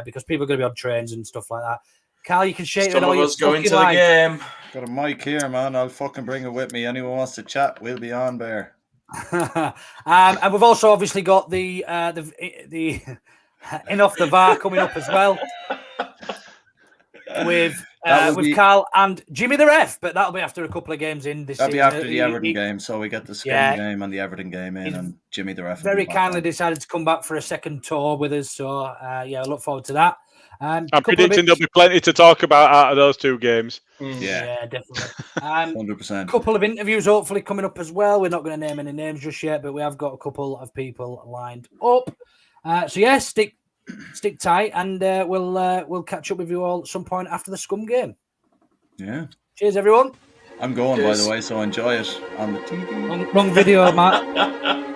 because people are going to be on trains and stuff like that. Carl, you can shake it Some all of you us going fucking to the like. game. Got a mic here, man. I'll fucking bring it with me. Anyone wants to chat, we'll be on there. And we've also obviously got the in off the VAR coming up as well with Carl and Jimmy the ref, but that'll be after a couple of games in this That'll be season. after the Everton game, so we get the Scotland game and the Everton game in, and Jimmy the ref. will Very be back kindly on. decided to come back for a second tour with us, so I look forward to that. I'm predicting there'll be plenty to talk about out of those two games. Yeah, definitely. 100%. Couple of interviews hopefully coming up as well. We're not going to name any names just yet, but we have got a couple of people lined up. Stick tight, and we'll catch up with you all at some point after the Scum game. Yeah. Cheers, everyone. I'm going, by the way, so enjoy it on the TV. Wrong video, Matt.